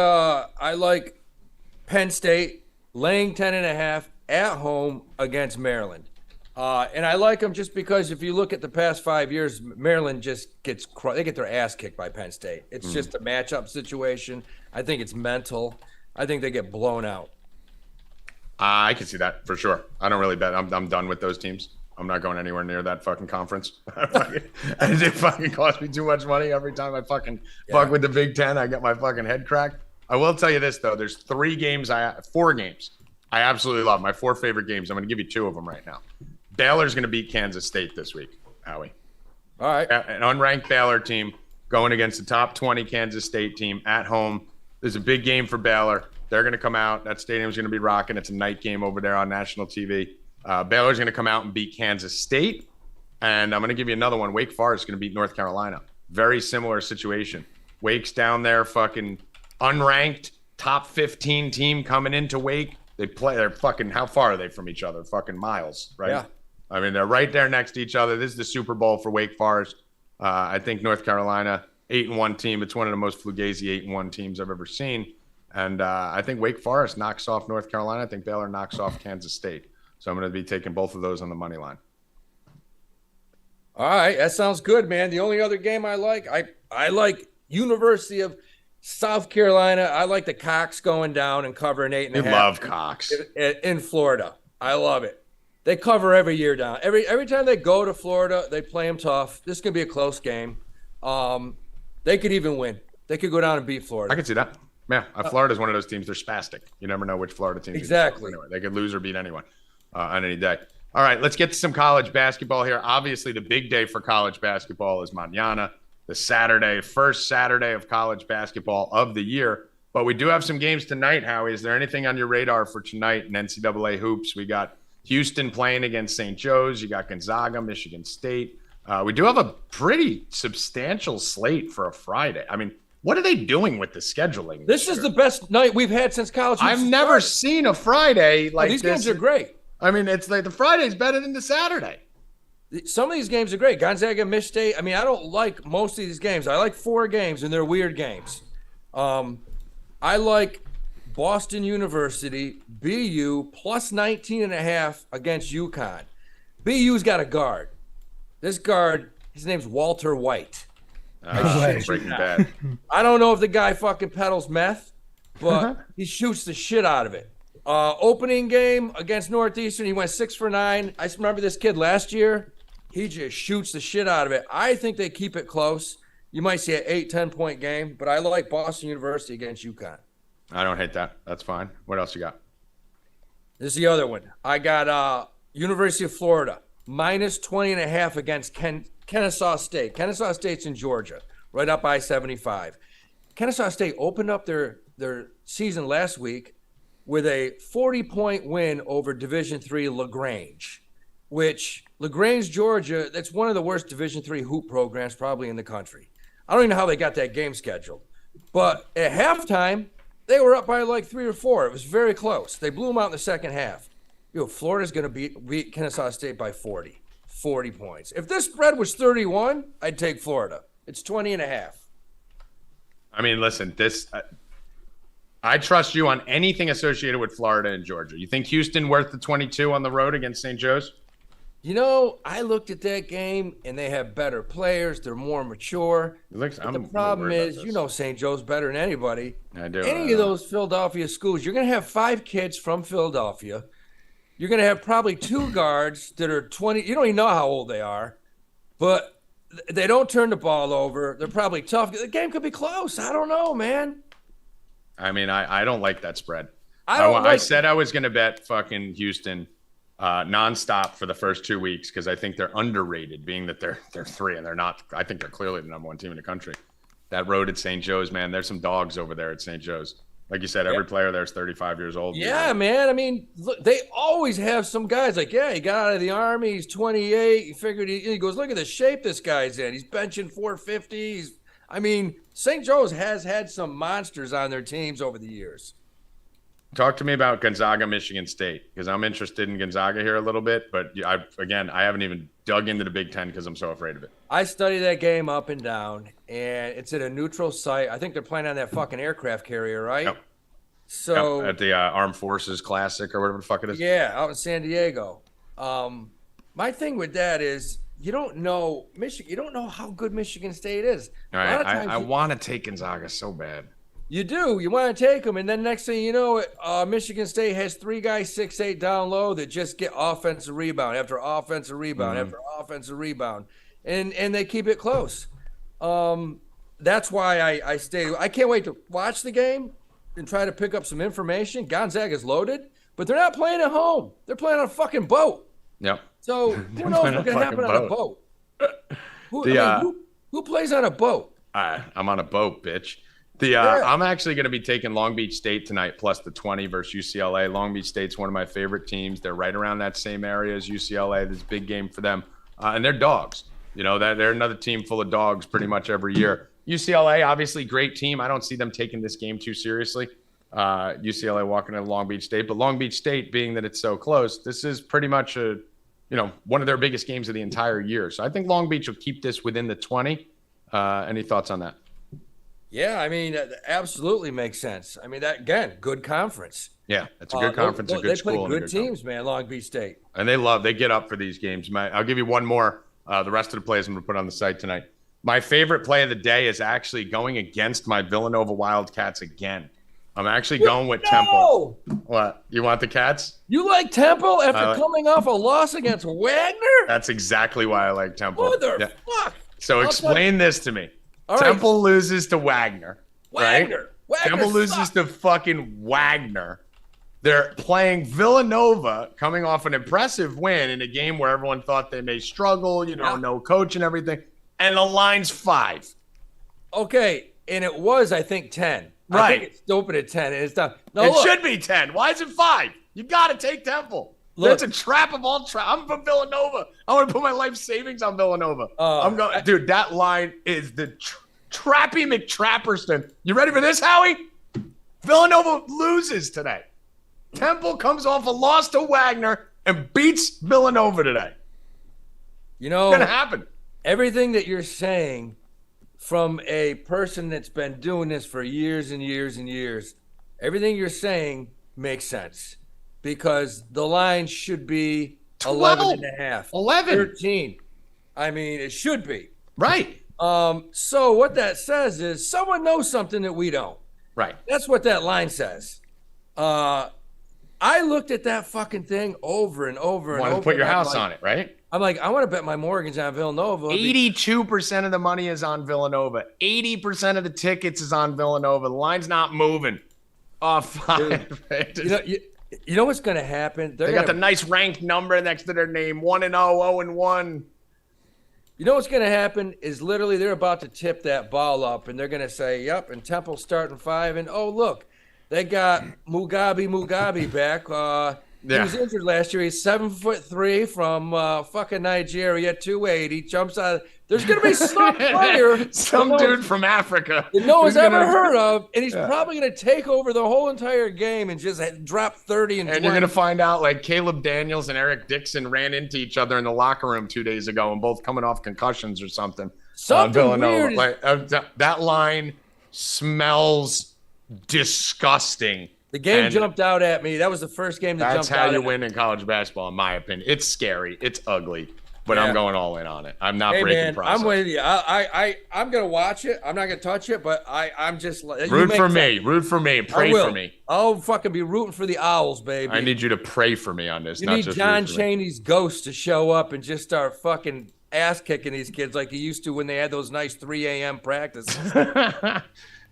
Penn State laying 10.5 at home against Maryland. And I like them just because if you look at the past 5 years, Maryland just they get their ass kicked by Penn State. It's just a matchup situation. I think it's mental. I think they get blown out. I can see that for sure. I don't really bet. I'm done with those teams. I'm not going anywhere near that fucking conference. It fucking costs me too much money every time I fuck with the Big Ten. I get my fucking head cracked. I will tell you this though. There's 4 games I absolutely love. My 4 favorite games. I'm going to give you 2 of them right now. Baylor's going to beat Kansas State this week, Howie. All right. An unranked Baylor team going against the top 20 Kansas State team at home. There's a big game for Baylor. They're going to come out. That stadium's going to be rocking. It's a night game over there on national TV. Baylor's going to come out and beat Kansas State. And I'm going to give you another one. Wake Forest is going to beat North Carolina. Very similar situation. Wake's down there, fucking unranked, top 15 team coming into Wake. They're fucking, how far are they from each other? Fucking miles, right? Yeah. I mean, they're right there next to each other. This is the Super Bowl for Wake Forest. I think North Carolina, 8-1 team. It's one of the most fugazi 8-1 teams I've ever seen. And I think Wake Forest knocks off North Carolina. I think Baylor knocks off Kansas State. So I'm going to be taking both of those on the money line. All right. That sounds good, man. The only other game I like University of South Carolina. I like the Cox going down and covering 8.5. You love Cox. In Florida. I love it. They cover every year down. Every time they go to Florida, they play them tough. This is going to be a close game. They could even win. They could go down and beat Florida. I can see that. Yeah, Florida's one of those teams. They're spastic. You never know which Florida team. Exactly. Anyway, they could lose or beat anyone on any day. All right, let's get to some college basketball here. Obviously, the big day for college basketball is mañana, the first Saturday of college basketball of the year. But we do have some games tonight, Howie. Is there anything on your radar for tonight in NCAA hoops? We got Houston playing against St. Joe's. You got Gonzaga, Michigan State. We do have a pretty substantial slate for a Friday. I mean, what are they doing with the scheduling? This is the best night we've had since college. I've never seen a Friday like these this. Games are great. I mean, it's like the Friday's better than the Saturday. Some of these games are great. Gonzaga, Michigan State. I mean, I don't like most of these games. I like 4 games, and they're weird games. I like Boston University, BU, plus 19.5 against UConn. BU's got a guard. This guard, his name's Walter White. Breaking Bad. I don't know if the guy fucking peddles meth, but he shoots the shit out of it. Opening game against Northeastern, he went 6 for 9. I remember this kid last year. He just shoots the shit out of it. I think they keep it close. You might see an 8-10 point game, but I like Boston University against UConn. I don't hate that. That's fine. What else you got? This is the other one. I got University of Florida, minus 20.5 against Kennesaw State. Kennesaw State's in Georgia, right up I-75. Kennesaw State opened up their season last week with a 40-point win over Division III LaGrange. which LaGrange, Georgia, that's one of the worst Division III hoop programs probably in the country. I don't even know how they got that game scheduled. But at halftime, they were up by like 3 or 4. It was very close. They blew them out in the second half. Florida's going to beat Kennesaw State by 40 points. If this spread was 31, I'd take Florida. It's 20.5. I mean, listen, I trust you on anything associated with Florida and Georgia. You think Houston worth the 22 on the road against St. Joe's? I looked at that game, and they have better players. They're more mature. The problem is, St. Joe's better than anybody. I do. Any of those Philadelphia schools, you're going to have 5 kids from Philadelphia. You're going to have probably 2 guards that are 20. You don't even know how old they are, but they don't turn the ball over. They're probably tough. The game could be close. I don't know, man. I mean, I don't like that spread. I said I was going to bet fucking Houston nonstop for the first 2 weeks because I think they're underrated, being that they're 3 and they're not. I think they're clearly the number 1 team in the country. That road at St. Joe's, man, there's some dogs over there at St. Joe's. Like you said, every player there is 35 years old. Yeah, man. I mean, look, they always have some guys like, he got out of the Army. He's 28. He figured he goes, look at the shape this guy's in. He's benching 450. St. Joe's has had some monsters on their teams over the years. Talk to me about Gonzaga, Michigan State, because I'm interested in Gonzaga here a little bit. But I haven't even dug into the Big Ten because I'm so afraid of it. I study that game up and down, and it's at a neutral site. I think they're playing on that fucking aircraft carrier, right? Yep. So at the Armed Forces Classic or whatever the fuck it is. Yeah, out in San Diego. My thing with that is you don't know Michigan. You don't know how good Michigan State is. All right, I want to take Gonzaga so bad. You do. You want to take them, and then next thing you know, Michigan State has 3 guys 6'8" down low that just get offensive rebound after offensive rebound after offensive rebound, and they keep it close. That's why I stay. I can't wait to watch the game and try to pick up some information. Gonzaga's loaded, but they're not playing at home. They're playing on a fucking boat. Yep. So who knows what's going to happen on a boat? Who plays on a boat? I'm on a boat, bitch. I'm actually going to be taking Long Beach State tonight plus the 20 versus UCLA. Long Beach State's one of my favorite teams. They're right around that same area as UCLA. This big game for them. And they're dogs. They're another team full of dogs pretty much every year. UCLA, obviously great team. I don't see them taking this game too seriously. UCLA walking into Long Beach State. But Long Beach State, being that it's so close, this is pretty much one of their biggest games of the entire year. So I think Long Beach will keep this within the 20. Any thoughts on that? Yeah, that absolutely makes sense. That, again, good conference. Yeah, it's a good conference, a good school. They play good teams, man, Long Beach State. And they get up for these games. I'll give you one more. The rest of the plays I'm going to put on the site tonight. My favorite play of the day is actually going against my Villanova Wildcats again. I'm actually going with Temple. What? You want the Cats? You like Temple after coming off a loss against Wagner? That's exactly why I like Temple. Motherfuck. So explain this to me. Temple loses to Wagner. Right? Temple loses to fucking Wagner. They're playing Villanova, coming off an impressive win in a game where everyone thought they may struggle, no coach and everything. And the line's 5. Okay, and it was, I think, 10. Right. I think it's open at 10, and it's done. Should be 10. Why is it 5? You got to take Temple. That's a trap of all traps. I'm from Villanova. I want to put my life savings on Villanova. Dude, that line is the Trappy McTrapperston. You ready for this, Howie? Villanova loses today. Temple comes off a loss to Wagner and beats Villanova today. It's going to happen. Everything that you're saying from a person that's been doing this for years and years and years, everything you're saying makes sense because the line should be 11.5. 11. 13. It should be. Right. So what that says is someone knows something that we don't. Right. That's what that line says. I looked at that fucking thing over and over and over. Want to put your house on it, right? I'm like, I want to bet my mortgage on Villanova. 82% of the money is on Villanova. 80% of the tickets is on Villanova. The line's not moving. Oh, fine. You know what's going to happen? They got the nice ranked number next to their name. 1-0, 0-1. You know what's going to happen is literally they're about to tip that ball up, and they're going to say, yep, and Temple's starting 5. And, oh, look, they got Mugabe back. He was injured last year. He's 7'3" from fucking Nigeria, 280. Jumps out. There's going to be some player, some dude from Africa that no one's ever heard of, and he's probably going to take over the whole entire game and just drop 30 and 20. You're going to find out like Caleb Daniels and Eric Dixon ran into each other in the locker room 2 days ago and both coming off concussions or something. Something weird. That line smells disgusting. The game jumped out at me. That was the first game that jumped out. That's how you win in college basketball, in my opinion. It's scary. It's ugly. But I'm going all in on it. I'm not breaking process. I'm with you. I'm gonna watch it. I'm not gonna touch it, but I'm just root for me. Root for me. Pray for me. I'll fucking be rooting for the Owls, baby. I need you to pray for me on this. You need John Chaney's ghost to show up and just start fucking ass kicking these kids like he used to when they had those nice 3 a.m. practices.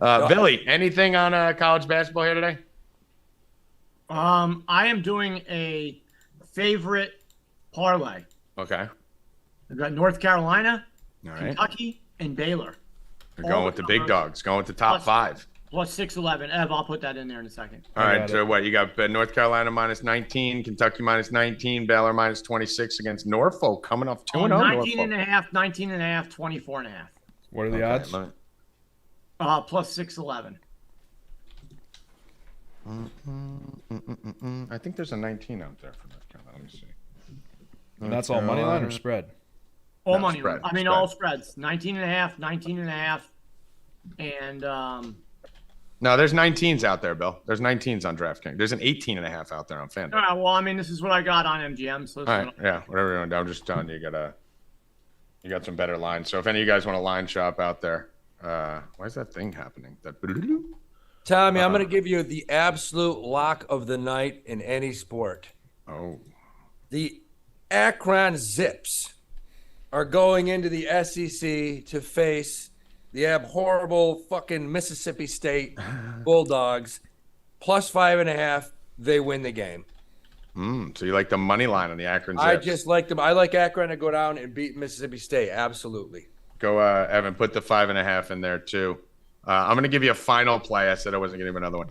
Billy, anything on college basketball here today? I am doing a favorite parlay. Okay. I've got North Carolina, All right. Kentucky, and Baylor. You're going with the big dogs, going with the top five. Plus 611. Ev, I'll put that in there in a second. All right, so what? You got North Carolina minus 19, Kentucky minus 19, Baylor minus 26 against Norfolk coming off 2-0. 19 and a half, 24 and a half. What are the odds? Plus 611. I think there's a 19 out there for North Carolina. Let me see. And that's all money line or spread? All money line. I mean, all spreads. 19 and a half, 19 and a half. And no, there's 19s out there, Bill. There's 19s on DraftKings. There's an 18 and a half out there on FanDuel. All right, well, I mean, this is what I got on MGM. So all right, yeah, whatever you want to do. I'm just telling you, you got some better lines. So if any of you guys want a line shop out there, why is that thing happening? Tommy, I'm going to give you the absolute lock of the night in any sport. Oh. The Akron Zips are going into the SEC to face the abhorrible fucking Mississippi State Bulldogs. Plus 5.5, they win the game. So you like the money line on the Akron Zips? I just like them. I like Akron to go down and beat Mississippi State. Absolutely. Go, Evan, put the 5.5 in there too. I'm going to give you a final play. I said I wasn't going to give another one.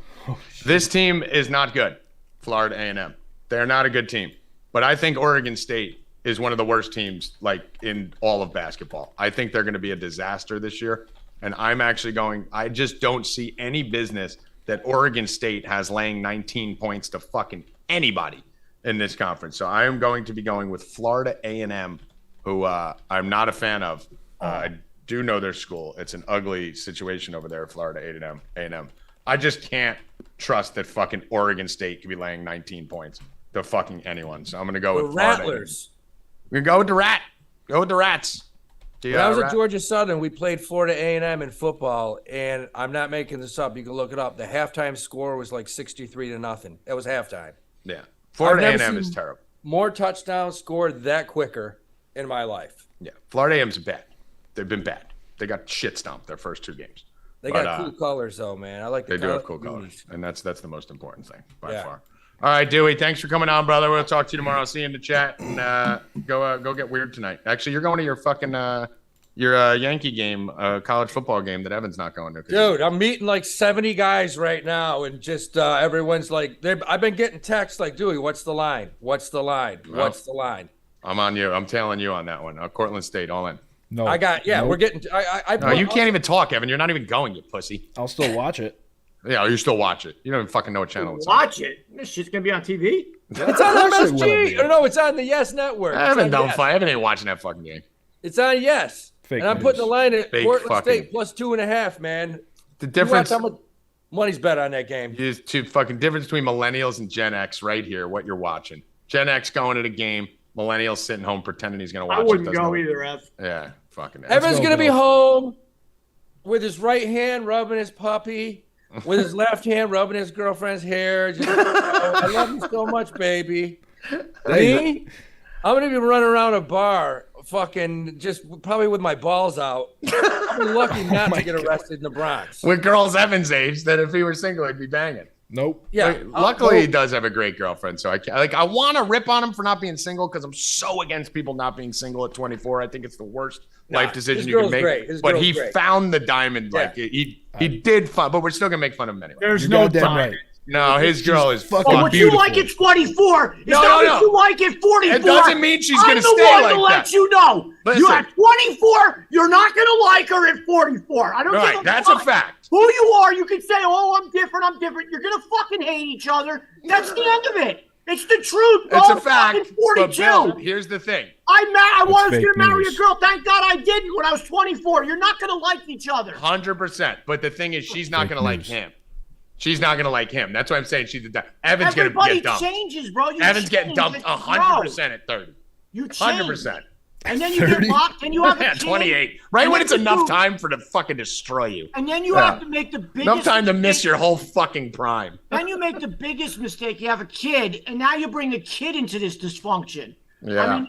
This team is not good, Florida A&M. They're not a good team. But I think Oregon State is one of the worst teams like in all of basketball. I think they're going to be a disaster this year. And I'm actually I just don't see any business that Oregon State has laying 19 points to fucking anybody in this conference. So I am going to be going with Florida A&M, who I'm not a fan of. I do know their school. It's an ugly situation over there, Florida A&M. I just can't trust that fucking Oregon State could be laying 19 points to fucking anyone. So I'm going to go with Florida. Rattlers. We're going to go with the Rat. Go with the Rats. When I was at Georgia Southern, we played Florida A&M in football, and I'm not making this up. You can look it up. The halftime score was like 63-0. That was halftime. Yeah. Florida A&M is terrible. More touchdowns scored that quicker in my life. Yeah. Florida A&M's bad. They've been bad. They got shit stomped their first 2 games. They got cool colors, though, man. I like They do have cool colors, and that's the most important thing by far. All right, Dewey, thanks for coming on, brother. We'll talk to you tomorrow. I'll see you in the chat, and go get weird tonight. Actually, you're going to your fucking your Yankee game, college football game that Evan's not going to. Dude, I'm meeting like 70 guys right now, and just everyone's like, I've been getting texts like, Dewey, what's the line? What's the line? What's the line? I'm on you. I'm tailing you on that one. Cortland State, all in. No, I got we're getting. No, you can't even talk, Evan. You're not even going, you pussy. I'll still watch it. Yeah, you still watch it. You don't even fucking know what channel it's on. Watch it. This shit's gonna be on TV. It's on MSG. No, it's on the Yes Network. Evan ain't watching that fucking game. It's on Yes. Fake and I'm news. putting the line at Fake Portland fucking- State plus 2.5, man. The difference. How much money's bet on that game? is to fucking difference between millennials and Gen X right here. What you're watching. Gen X going to the game. Millennials sitting home pretending he's gonna watch. I wouldn't it. go either, Ev. Yeah, fucking. Evan's go, gonna be Bill. home with his right hand rubbing his puppy, with his left hand rubbing his girlfriend's hair. Just, I love you so much, baby. Me, I'm gonna be running around a bar, fucking just probably with my balls out. I'm lucky not to get arrested in the Bronx. With girls Evan's age, that if he were single, he'd be banging. Nope. Yeah. Like, luckily, he does have a great girlfriend, so I want to rip on him for not being single because I'm so against people not being single at 24. I think it's the worst life decision his you can girl's make. great. His But girl's he great. found the diamond. Like he did fun, but we're still gonna make fun of him anyway. There's You're no goddamn diamond. right. No, his girl is fucking Oh, what beautiful. you like at 24 is No, not no, what no. you like at 44. It doesn't mean she's I'm gonna the stay one like to that. let you know. Listen. You at 24, you're not going to like her at 44. I don't Right, give a that's a fuck fact. who you are. You can say, oh, I'm different. You're going to fucking hate each other. That's the end of it. It's the truth, bro. It's a I'm fact. fucking 42. But Bill, here's the thing. I was fake going to marry news. a girl. Thank God I didn't when I was 24. You're not going to like each other. 100%. But the thing is, she's not Fake going to like news. him. She's not going to like him. That's why I'm saying she's the Evan's going to Everybody get dumped. changes, bro. You Evan's getting change. dumped It's 100% at 30. gross. You change. 100%. And then you get 30? locked, and you have a Yeah, kid, 28. Right and when then it's you enough do- time for to fucking destroy you. And then you Yeah. have to make the biggest Enough time to miss mistake. your whole fucking prime. Then you make the biggest mistake. You have a kid, and now you bring a kid into this dysfunction. Yeah. I mean,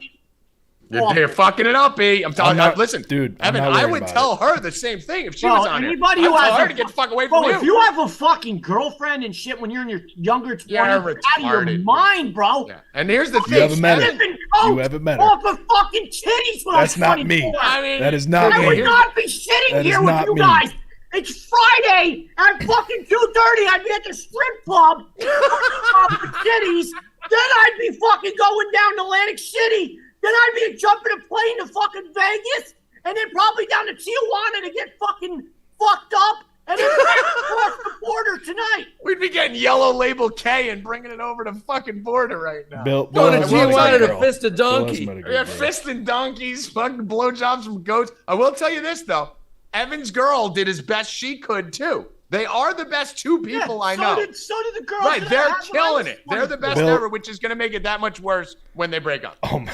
You're fucking it up, B. I'm telling I'm you. not- Listen, dude, I'm Evan, not I worried would about tell her the same thing if she bro, was on anybody here. who I'd tell has her a to get the fuck away bro, from if you. you have a fucking girlfriend and shit when you're in your younger 20s, You're you're out of your retarded. mind, bro. Yeah. And here's the You thing. haven't met her. Sniffing You coke haven't met her. off of fucking titties when That's I was not 24. me. I mean, That is not I me. would not be sitting That is here with not you me. guys. It's Friday at fucking 2:30. I'd be at the strip club for titties. Then I'd be fucking going down to Atlantic City. Then I'd be jumping a plane to fucking Vegas, and then probably down to Tijuana to get fucking fucked up, and then across the border tonight. We'd be getting yellow label K and bringing it over to fucking border right now. Bill Go to hasn't met a Tijuana good to girl. fist a Bill donkey. hasn't met a good Yeah, girl. fisting donkeys, fucking blowjobs from goats. I will tell you this, though. Evan's girl did as best she could, too. They are the best two people I know. So did the girls. Right, that I they're had when I killing was it. They're the best Bill- ever, which is going to make it that much worse when they break up. Oh my.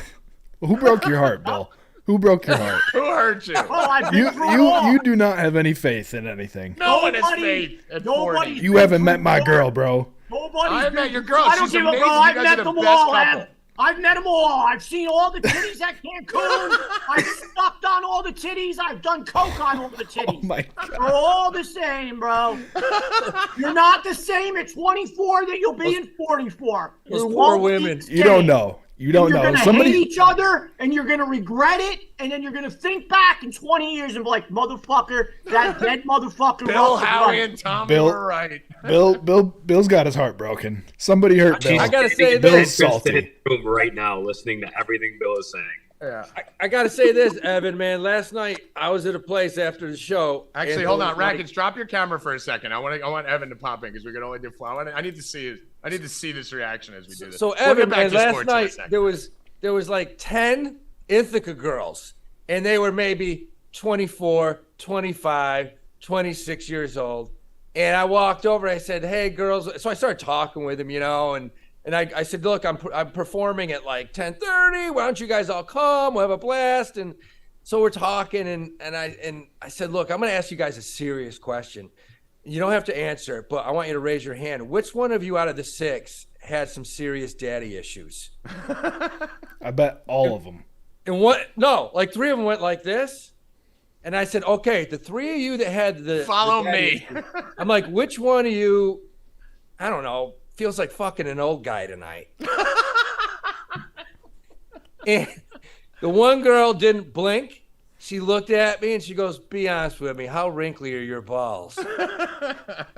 Who broke your heart, Bill? Who broke your heart? Who hurt you? Oh, I've been You through it all. you do not have any faith in anything. No one has Nobody- faith at nobody- 40. You haven't met my girl, bro. Nobody's I been- met your girl. I don't She's give a amazing. bro. You I've guys met are the them best all, couple. Ev. I've met them all. I've seen all the titties at Cancun. I've sucked on all the titties. I've done coke on all the titties. Oh my God. They're all the same, bro. You're not the same at 24 that you'll be in 44. Those It's poor one women. each You don't day. know. You don't You're know. gonna hate Somebody. each other, and you're gonna regret it, and then you're gonna think back in 20 years and be like, "Motherfucker, that dead motherfucker." Bill, Rupp was Howie, right." and Tommy Bill- were right. Bill's got his heart broken. Somebody hurt Bill. I gotta say Bill's this. salty. In the room right now, listening to everything Bill is saying. Yeah. I gotta say this, Evan, man. Last night I was at a place after the show. Actually, and hold it on, was like- Rackets. Drop your camera for a second. I want Evan to pop in because we can only do 4. I need to see this reaction as we do this. So We'll Evan, get back man, to last sports in a night second. there was like 10 Ithaca girls, and they were maybe 24, 25, 26 years old. And I walked over. I said, "Hey, girls." So I started talking with them, you know, and I said, "Look, I'm performing at like 10:30. Why don't you guys all come? We'll have a blast." And so we're talking, and I said, "Look, I'm going to ask you guys a serious question. You don't have to answer it, but I want you to raise your hand. Which one of you out of the 6 had some serious daddy issues?" I bet all of them. And like 3 of them went like this. And I said, "Okay, the 3 of you that had the Follow the daddy me. issues," I'm like, which one of you, I don't know, feels like fucking an old guy tonight? And the one girl didn't blink. She looked at me and she goes, "Be honest with me, how wrinkly are your balls?"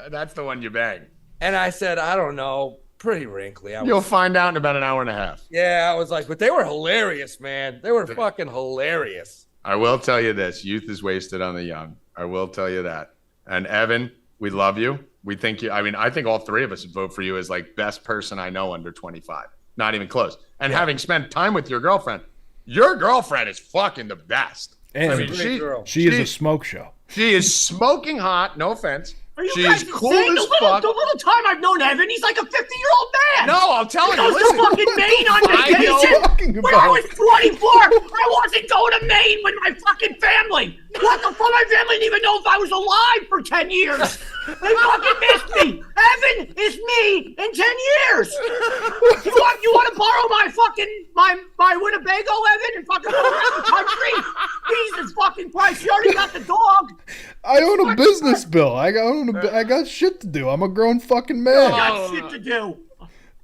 That's the one you bang. And I said, "I don't know, pretty wrinkly." You'll find out in about an hour and a half. Yeah, I was like, but they were hilarious, man. They were fucking hilarious. I will tell you this: youth is wasted on the young. I will tell you that. And Evan, we love you. We think you. I mean, I think all 3 of us would vote for you as like best person I know under 25. Not even close. And having spent time with your girlfriend is fucking the best. And I mean, Great girl. she is a smoke show. She is smoking hot. No offense. Are you She guys is cool insane? as The little fuck. time I've known Evan, he's like a 50-year-old man. No, I'll tell He you. goes Listen, to fucking Maine on I know- vacation. Talking When I about- was 24, I wasn't going to Maine with my fucking family. What the fuck? My family didn't even know if I was alive for 10 years. They fucking missed me. Evan is me in 10 years. You want to borrow my fucking my Winnebago, Evan, and fucking go around the country? Jesus fucking Christ! You already got the dog. I own a business, Bill. I got shit to do. I'm a grown fucking I man. got shit to do.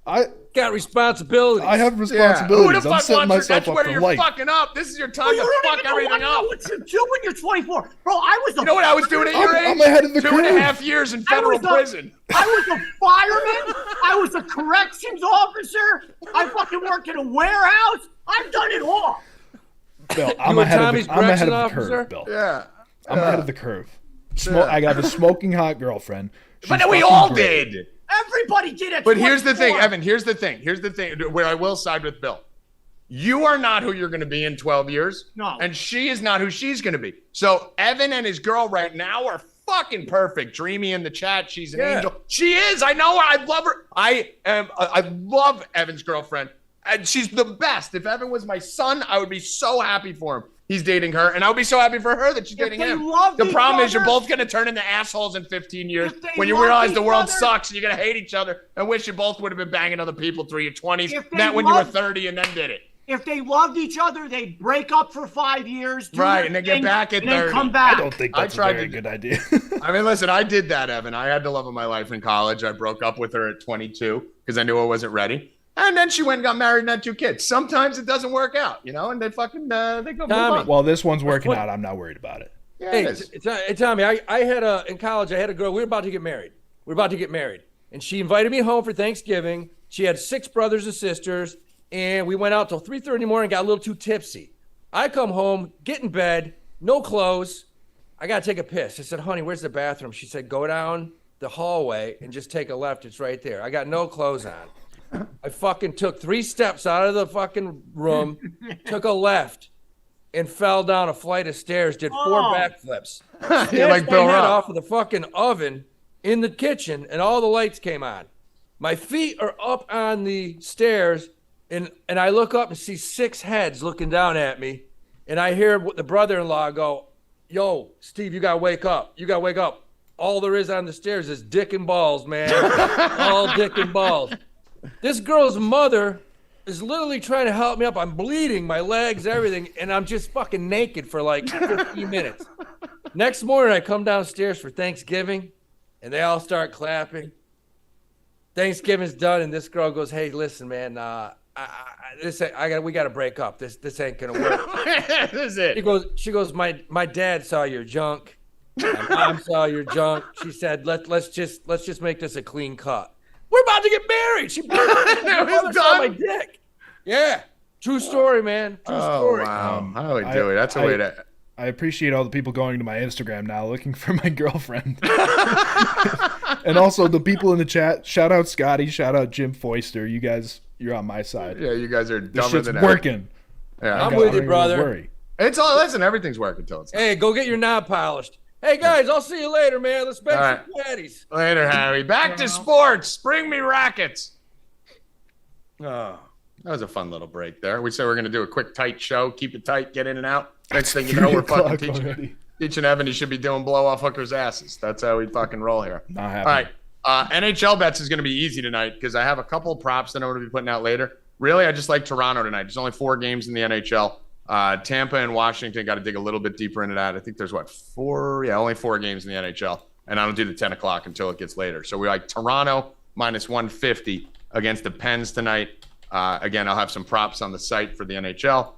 I got responsibilities. I have responsibilities. Who the I'm fuck setting wants myself that's up where for you're life. fucking up. This is your time Oh, you to don't fuck even everything know up. what you do when you're 24. Bro, I was You know what I was doing at your age? I'm ahead of the 2.5 curve. years in federal prison. I was a fireman. I was a corrections officer. I fucking worked in a warehouse. I've done it all. Bill, I'm were ahead Tommy's of the correction curve, officer? Bill. Yeah. I'm ahead of the curve. I got a smoking hot girlfriend. But She's we fucking all great. did. Everybody did it. But here's the thing, Evan. Here's the thing where I will side with Bill. You are not who you're going to be in 12 years. No. And she is not who she's going to be. So Evan and his girl right now are fucking perfect. Dreamy in the chat. She's an angel. She is. I know her. I love her. I love Evan's girlfriend. And she's the best. If Evan was my son, I would be so happy for him. He's dating her, and I would be so happy for her that she's dating him. The problem is you're both going to turn into assholes in 15 years when you realize the world sucks and you're going to hate each other and wish you both would have been banging other people through your 20s, not when you were 30 and then did it. If they loved each other, they'd break up for 5 years. Right, and then get back at 30. And then come back. I don't think that's a very good idea. I mean, listen, I did that, Evan. I had the love of my life in college. I broke up with her at 22 because I knew I wasn't ready. And then she went and got married and had 2 kids. Sometimes it doesn't work out, and they fucking they go move on. Well, this one's working out. I'm not worried about it. Yeah, Hey, Tommy, I had in college, I had a girl. We were about to get married. And she invited me home for Thanksgiving. She had 6 brothers and sisters. And we went out till 3:30 in the morning, got a little too tipsy. I come home, get in bed, no clothes. I got to take a piss. I said, honey, where's the bathroom? She said, go down the hallway and just take a left. It's right there. I got no clothes on. I fucking took 3 steps out of the fucking room, took a left, and fell down a flight of stairs, did 4 backflips. You're like Bill my head Rupp. off of the fucking oven in the kitchen, and all the lights came on. My feet are up on the stairs, and I look up and see 6 heads looking down at me, and I hear the brother-in-law go, yo, Steve, you got to wake up. You got to wake up. All there is on the stairs is dick and balls, man. All dick and balls. This girl's mother is literally trying to help me up. I'm bleeding, my legs, everything, and I'm just fucking naked for like 15 minutes. Next morning, I come downstairs for Thanksgiving, and they all start clapping. Thanksgiving's done, and this girl goes, hey, listen, man, we got to break up. This ain't going to work. This is it. She goes, my dad saw your junk. My mom saw your junk. She said, let's just make this a clean cut. We're about to get married. She saw my dick. Yeah. True story, man. True story. Wow. Howie Dewey. That's a way to. I appreciate all the people going to my Instagram now looking for my girlfriend. And also the people in the chat. Shout out Scotty. Shout out Jim Foister. You guys, you're on my side. Yeah, you guys are This dumber shit's than ever. working. Yeah. I'm with you, brother. Worry. It's all. Listen, everything's working until it's. Hey, go get your knob polished. Hey, guys, I'll see you later, man. Let's make some patties. Later, Harry. Back to sports. Bring me Rackets. Oh, that was a fun little break there. We said we're going to do a quick, tight show. Keep it tight. Get in and out. Next thing you know, we're fucking teaching Evan he should be doing blow-off hookers' asses. That's how we fucking roll here. Not happening. All right. NHL Bets is going to be easy tonight because I have a couple of props that I'm going to be putting out later. Really, I just like Toronto tonight. There's only 4 games in the NHL. Tampa and Washington got to dig a little bit deeper into that. I think there's only 4 games in the NHL, and I don't do the 10 o'clock until it gets later. So we like Toronto minus 150 against the Pens tonight. Again, I'll have some props on the site for the NHL.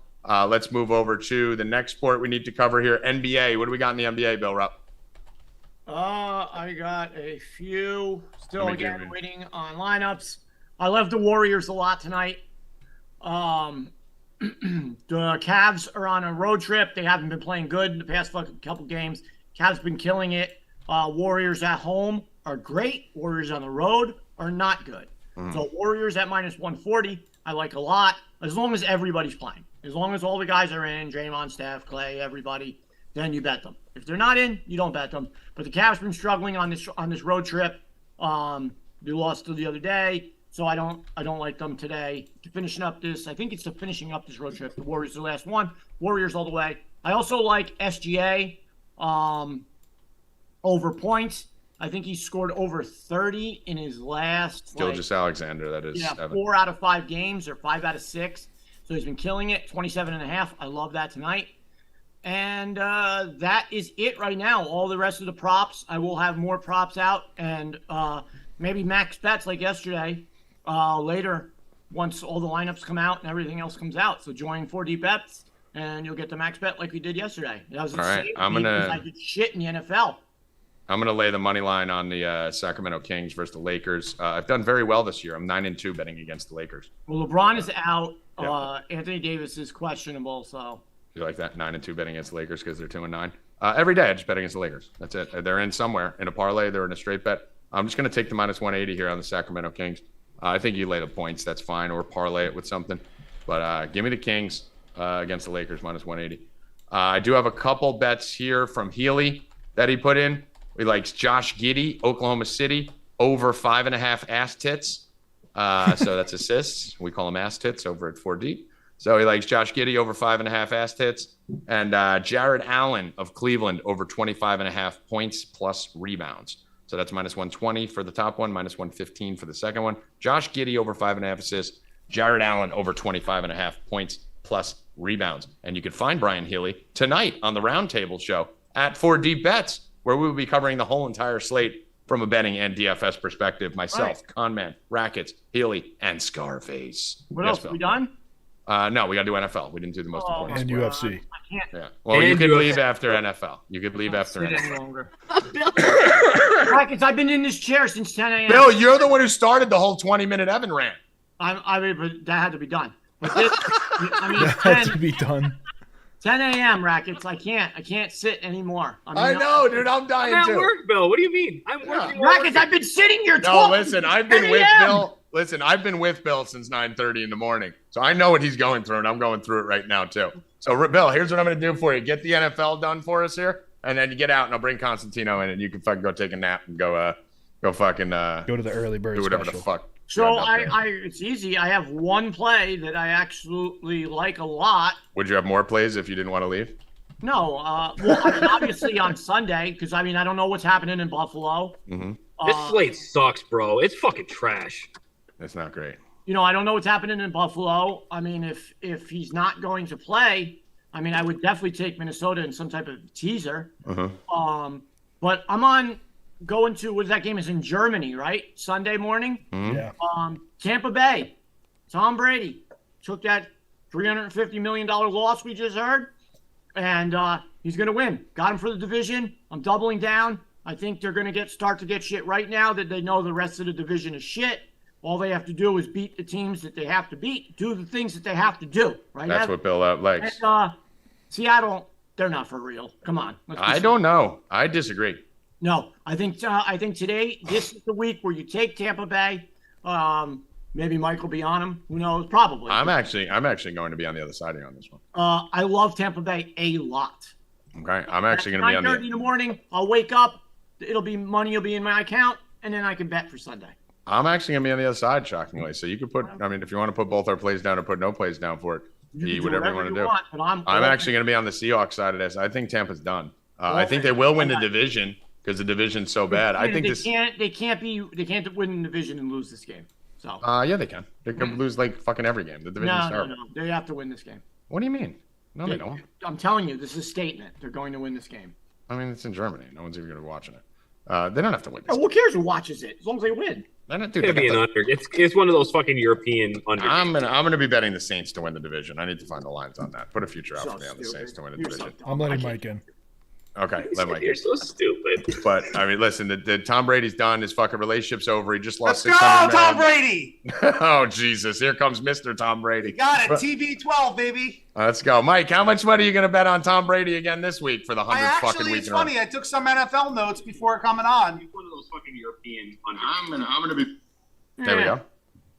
Let's move over to the next sport we need to cover here. NBA. What do we got in the NBA, Bill Rupp? I got a few. Still again waiting on lineups. I love the Warriors a lot tonight. The Cavs are on a road trip. They haven't been playing good in the past couple games. Cavs been killing it. Warriors at home are great. Warriors on the road are not good. So Warriors at minus 140, I like a lot. As long as everybody's playing. As long as all the guys are in, Draymond, Steph, Clay, everybody, then you bet them. If they're not in, you don't bet them. But the Cavs been struggling on this road trip. They lost the other day. So I don't like them today. Finishing up this road trip. The Warriors the last one. Warriors all the way. I also like SGA over points. I think he scored over 30 in his last. Just Alexander, that is. Yeah, Evan. 4 out of 5 games or 5 out of 6. So he's been killing it. 27.5. I love that tonight. And that is it right now. All the rest of the props, I will have more props out and maybe max bets like yesterday. later once all the lineups come out and everything else comes out. So join 4D Bets and you'll get the max bet like we did yesterday. That was All right, I did shit in the NFL. I'm gonna lay the money line on the Sacramento Kings versus the Lakers. I've done very well this year. I'm 9-2 betting against the Lakers. Well, LeBron is out. Yeah. Anthony Davis is questionable. So You like that? 9-2 betting against the Lakers because they're 2-9. Every day I just bet against the Lakers. That's it. They're in somewhere in a parlay. They're in a straight bet. I'm just gonna take the minus 180 here on the Sacramento Kings. I think you lay the points. That's fine, or parlay it with something. But give me the Kings against the Lakers minus 180. I do have a couple bets here from Healy that he put in. He likes Josh Giddey, Oklahoma City, over 5.5 ass tits. So that's assists. We call them ass tits over at 4D. So he likes Josh Giddey over 5.5 ass tits. And Jared Allen of Cleveland over 25.5 points plus rebounds. So that's minus 120 for the top one, minus 115 for the second one. Josh Giddey over 5.5 assists. Jared Allen over 25.5 points plus rebounds. And you can find Brian Healy tonight on the Roundtable Show at 4D Bets, where we will be covering the whole entire slate from a betting and DFS perspective. Myself, Conman, Rackets, Healy, and Scarface. What else? Bill. We done? No, we got to do NFL. We didn't do the most important. And UFC. I can't. Yeah. Well, And you could UFC. leave after NFL. You could leave after sit any NFL. longer. Rackets, I've been in this chair since 10 a.m. Bill, you're the one who started the whole 20-minute Evan rant. I mean, but that had to be done. But this, I mean, That had to be done. 10 a.m. Rackets. I can't sit anymore. I know, dude. I'm dying I'm at too. work, Bill. What do you mean? I'm working. Rackets, I've been sitting here No, talking. listen, I've been 10 with a.m.. Bill. Listen, I've been with Bill since 9:30 in the morning. So I know what he's going through, and I'm going through it right now, too. So, Bill, here's what I'm going to do for you. Get the NFL done for us here, and then you get out, and I'll bring Constantino in, and you can fucking go take a nap and go fucking Go to the early bird do whatever special. the fuck. So you're about to. it's easy. I have one play that I absolutely like a lot. Would you have more plays if you didn't want to leave? No, well, I mean, obviously on Sunday, because I mean, I don't know what's happening in Buffalo. Mm-hmm. This slate sucks, bro. It's fucking trash. It's not great. You know, I don't know what's happening in Buffalo. I mean, if he's not going to play, I mean, I would definitely take Minnesota in some type of teaser. Uh-huh. But I'm going to what that game is in Germany, right? Sunday morning. Mm-hmm. Yeah. Tampa Bay. Tom Brady took that $350 million loss we just heard, and he's going to win. Got him for the division. I'm doubling down. I think they're going to start to get shit right now that they know the rest of the division is shit. All they have to do is beat the teams that they have to beat, do the things that they have to do, right? That's what Bill likes. And, Seattle, they're not for real. Come on. I don't know. I disagree. No, I think today, this is the week where you take Tampa Bay. Maybe Mike will be on him. Who knows? Probably. I'm actually going to be on the other side of you on this one. I love Tampa Bay a lot. Okay. I'm actually going to be on 9:30 in the morning. I'll wake up. It'll be money. Will be in my account, and then I can bet for Sunday. I'm actually going to be on the other side, shockingly. So you could put, I mean, if you want to put both our plays down or put no plays down for it, You can do whatever you want to do. but I'm actually going to be on the Seahawks side of this. I think Tampa's done. I think they will win the division because the division's so bad. I think they can't win the division and lose this game. So yeah, they can. They can lose like fucking every game. The division's terrible. no. They have to win this game. What do you mean? No, they don't. I'm telling you, this is a statement. They're going to win this game. I mean, it's in Germany. No one's even going to be watching it. They don't have to win this. Who cares who watches it? As long as they win. Dude, It'd be an under. It's one of those fucking European under. I'm gonna be betting the Saints to win the division. I need to find the lines on that. Put a future out So for me on the stupid. Saints to win the You're so division. dumb. I'm letting I Mike in. Okay, let Mike. You're so stupid. But I mean, listen, the Tom Brady's done. His fucking relationship's over. He just lost Let's go, 600 Tom million. Brady. Oh Jesus! Here comes Mr. Tom Brady. Got it. TB12, baby. Let's go, Mike. How much money are you gonna bet on Tom Brady again this week for the 100th fucking week It's in a row? funny. I took some NFL notes before coming on. One of those fucking European under. I'm gonna be. There we go.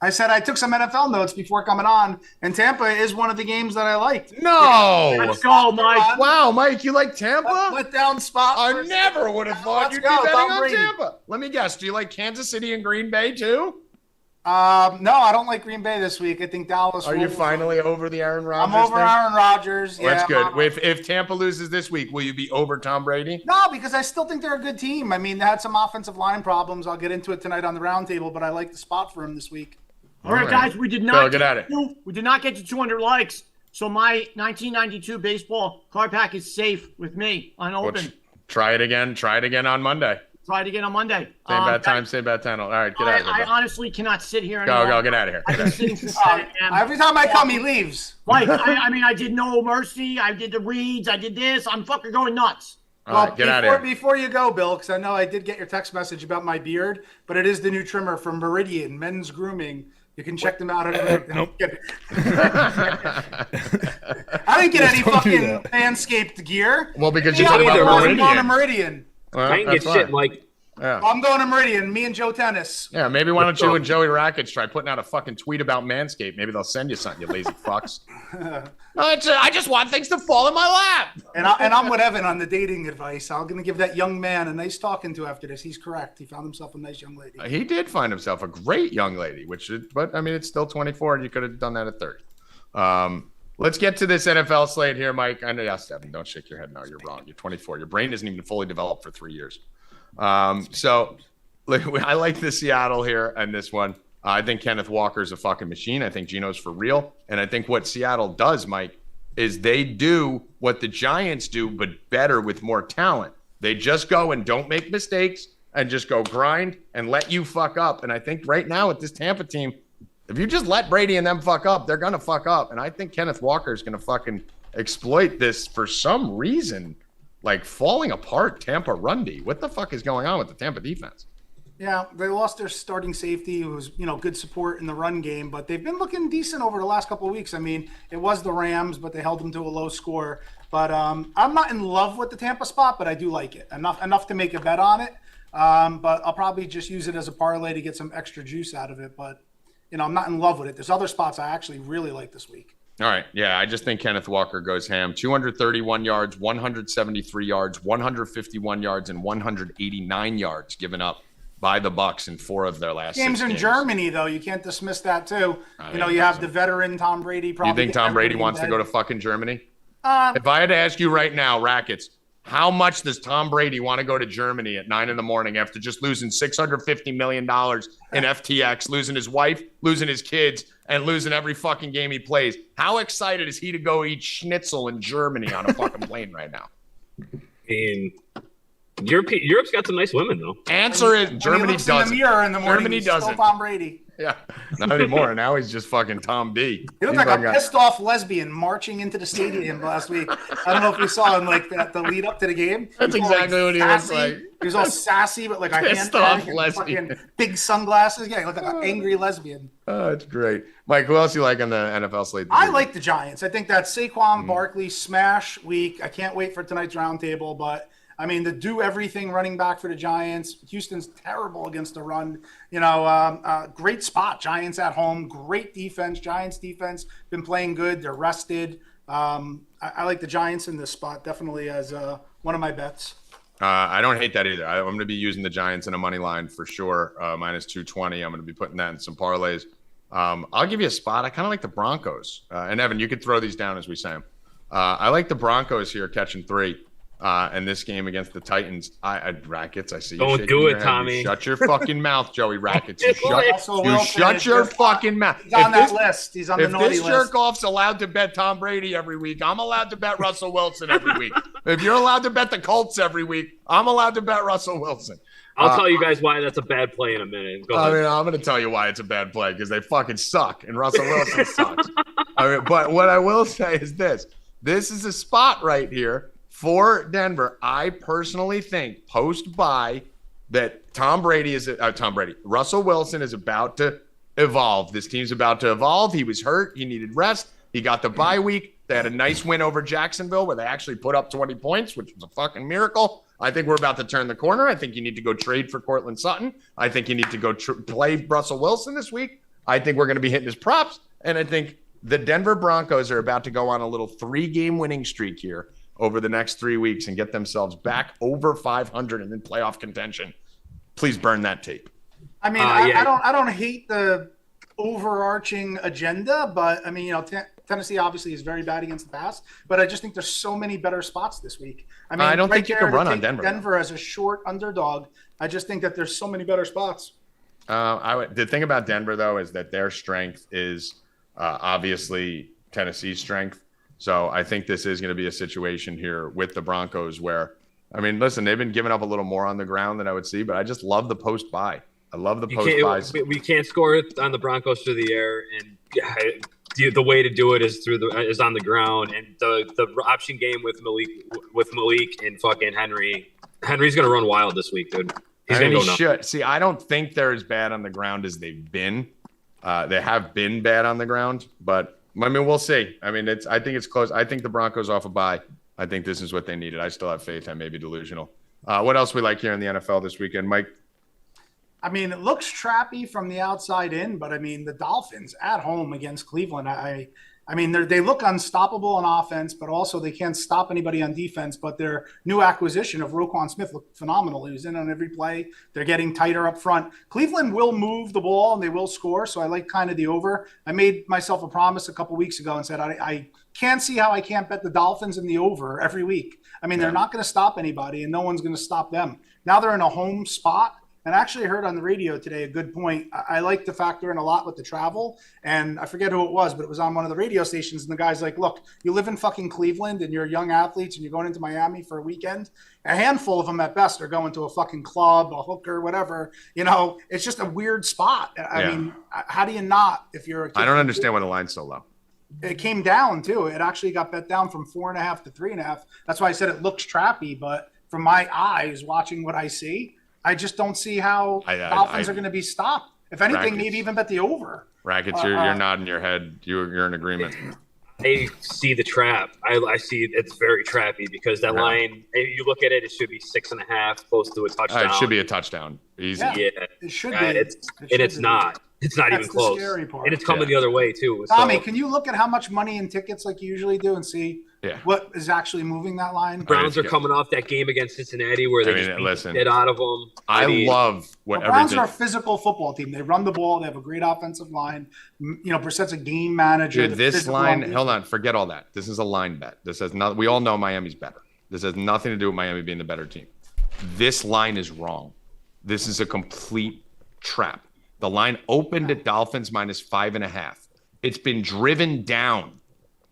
I said I took some NFL notes before coming on, and Tampa is one of the games that I liked. No. Let's go, Mike. Wow, Mike, you like Tampa? Let down spot. I for- never would have thought Let's you'd go, be betting Tom on Brady. Tampa. Let me guess. Do you like Kansas City and Green Bay too? No, I don't like Green Bay this week. I think Dallas. Are will- you finally over the Aaron Rodgers? I'm over thing? Aaron Rodgers. Well, that's Yeah, good. If Tampa loses this week, will you be over Tom Brady? No, because I still think they're a good team. I mean, they had some offensive line problems. I'll get into it tonight on the roundtable, but I like the spot for him this week. All right, guys, we did Bill, not get at it. We did not get to 200 likes, so my 1992 baseball card pack is safe with me, unopened. Try it again. Try it again on Monday. Try it again on Monday. Same bad time, same bad time. All right, get out of here. I bro. honestly cannot sit here anymore. Go, get out of here. I've been sitting since 10 a.m. Every time I come, he leaves. Like, I mean, I did No Mercy. I did the reads. I did this. I'm fucking going nuts. All right, get out of here. Before you go, Bill, because I know I did get your text message about my beard, but it is the new trimmer from Meridian Men's Grooming. You can check them out. Nope. I didn't get any fucking Manscaped gear. Well, because you Yeah, said I'm about going Meridian. to Meridian. Well, I ain't get that's shit, fine. Mike. Yeah. I'm going to Meridian. Me and Joe Tennis. Yeah, maybe why don't you and Joey Rackets try putting out a fucking tweet about Manscaped? Maybe they'll send you something, you lazy fucks. I just want things to fall in my lap. And I'm with Evan on the dating advice. I'm going to give that young man a nice talking to after this. He's correct. He found himself a nice young lady. He did find himself a great young lady, but I mean, it's still 24, and you could have done that at 30. Let's get to this NFL slate here, Mike. I know, yes, Evan, don't shake your head. No, you're wrong. You're 24. Your brain isn't even fully developed for 3 years. So I like the Seattle here and this one. I think Kenneth Walker's a fucking machine. I think Geno's for real. And I think what Seattle does, Mike, is they do what the Giants do, but better with more talent. They just go and don't make mistakes and just go grind and let you fuck up. And I think right now with this Tampa team, if you just let Brady and them fuck up, they're going to fuck up. And I think Kenneth Walker is going to fucking exploit this for some reason, like falling apart Tampa run D. What the fuck is going on with the Tampa defense? Yeah, they lost their starting safety, who was, good support in the run game, but they've been looking decent over the last couple of weeks. I mean, it was the Rams, but they held them to a low score. But I'm not in love with the Tampa spot, but I do like it enough to make a bet on it. But I'll probably just use it as a parlay to get some extra juice out of it. But I'm not in love with it. There's other spots I actually really like this week. All right. Yeah, I just think Kenneth Walker goes ham. 231 yards, 173 yards, 151 yards, and 189 yards given up by the Bucs in 4 of their last games 6 in games. Germany, though. You can't dismiss that, too. You have the veteran Tom Brady. Probably You think Tom Brady wants to go to fucking Germany? Um, If I had to ask you right now, Rackets, how much does Tom Brady want to go to Germany at 9 a.m. after just losing $650 million in FTX, losing his wife, losing his kids, and losing every fucking game he plays? How excited is he to go eat schnitzel in Germany on a fucking plane right now? And Europe's got some nice women, though. Answer is when he Germany looks in the doesn't. mirror in the morning, Germany he's still doesn't. Tom Brady. Yeah, not anymore. Now he's just fucking Tom B. He looked like a pissed off lesbian marching into the stadium last week. I don't know if you saw him like that the lead up to the game. That's He was all, exactly what he looks sassy. like. He was all sassy, but like a Pissed off handbag and lesbian. fucking big sunglasses. Yeah, he looked like an angry lesbian. Oh, it's great. Mike, who else you like on the NFL slate? I like the Giants. I think that Saquon Barkley smash week. I can't wait for tonight's roundtable, but I mean, the do everything running back for the Giants. Houston's terrible against the run. Great spot. Giants at home. Great defense. Giants defense been playing good. They're rested. I like the Giants in this spot definitely as one of my bets. I don't hate that either. I'm going to be using the Giants in a money line for sure. Minus 220. I'm going to be putting that in some parlays. I'll give you a spot. I kind of like the Broncos. And Evan, you could throw these down as we say them. I like the Broncos here catching 3. And this game against the Titans, Rackets, I see you Don't shaking do your it, head. Tommy. You shut your fucking mouth, Joey Rackets. You Russell Wilson shut is your just- fucking mouth. He's on If that this- list. He's on the If naughty this list. jerk off's allowed to bet Tom Brady every week, I'm allowed to bet Russell Wilson every week. If you're allowed to bet the Colts every week, I'm allowed to bet Russell Wilson. I'll tell you guys why that's a bad play in a minute. Go ahead. I'm going to tell you why it's a bad play because they fucking suck and Russell Wilson sucks. But what I will say is this. This is a spot right here for Denver. I personally think post-bye that Russell Wilson is about to evolve. This team's about to evolve. He was hurt. He needed rest. He got the bye week. They had a nice win over Jacksonville where they actually put up 20 points, which was a fucking miracle. I think we're about to turn the corner. I think you need to go trade for Cortland Sutton. I think you need to go play Russell Wilson this week. I think we're going to be hitting his props. And I think the Denver Broncos are about to go on a little 3-game winning streak here over the next 3 weeks and get themselves back over 500 and in playoff contention. Please burn that tape. I mean, I don't hate the overarching agenda, but I mean, Tennessee obviously is very bad against the pass, but I just think there's so many better spots this week. I mean, I don't think you can run on Denver. Denver. Denver as a short underdog. I just think that there's so many better spots. The thing about Denver, though, is that their strength is obviously Tennessee's strength. So I think this is going to be a situation here with the Broncos where I mean, listen, they've been giving up a little more on the ground than I would see, but I just love the post buy. I love the post buys. We can't score it on the Broncos through the air, and the way to do it is is on the ground. And the option game with Malik and fucking Henry. Henry's gonna run wild this week, dude. He's gonna go nuts. See, I don't think they're as bad on the ground as they've been. They have been bad on the ground, but I mean, we'll see. I mean, I think it's close. I think the Broncos off a bye. I think this is what they needed. I still have faith. I may be delusional. What else we like here in the NFL this weekend, Mike? I mean, it looks trappy from the outside in, but I mean, the Dolphins at home against Cleveland. I mean, they look unstoppable on offense, but also they can't stop anybody on defense. But their new acquisition of Roquan Smith looked phenomenal. He was in on every play. They're getting tighter up front. Cleveland will move the ball and they will score. So I like kind of the over. I made myself a promise a couple weeks ago and said I can't see how I can't bet the Dolphins in the over every week. I mean, they're not going to stop anybody and no one's going to stop them. Now they're in a home spot. And I actually heard on the radio today a good point. I like to factor in a lot with the travel. And I forget who it was, but it was on one of the radio stations. And the guy's like, look, you live in fucking Cleveland and you're young athletes and you're going into Miami for a weekend. A handful of them at best are going to a fucking club, a hooker, whatever. You know, it's just a weird spot. I mean, how do you not if you're a kid? I don't understand why the line's so low. It came down too. It actually got bet down from 4.5 to 3.5. That's why I said it looks trappy. But from my eyes, watching what I see, I just don't see how Dolphins are going to be stopped. If anything, Rackets. maybe even bet the over. Rackets, you're nodding your head. You're in agreement. I see the trap. I see it's very trappy because that line, if you look at it, it should be 6.5, close to a touchdown. It should be a touchdown. Easy. Yeah. It should be. It's not. It's not even close. The scary part. And it's coming the other way, too. Tommy, can you look at how much money in tickets like you usually do and see what is actually moving that line? Browns are coming off that game against Cincinnati where they just beat it out of them. I love what the Browns are a physical football team. They run the ball. They have a great offensive line. You know, Brissett's a game manager. Dude, this line, hold on, forget all that. This is a line bet. This has not. We all know Miami's better. This has nothing to do with Miami being the better team. This line is wrong. This is a complete trap. The line opened at Dolphins -5.5. It's been driven down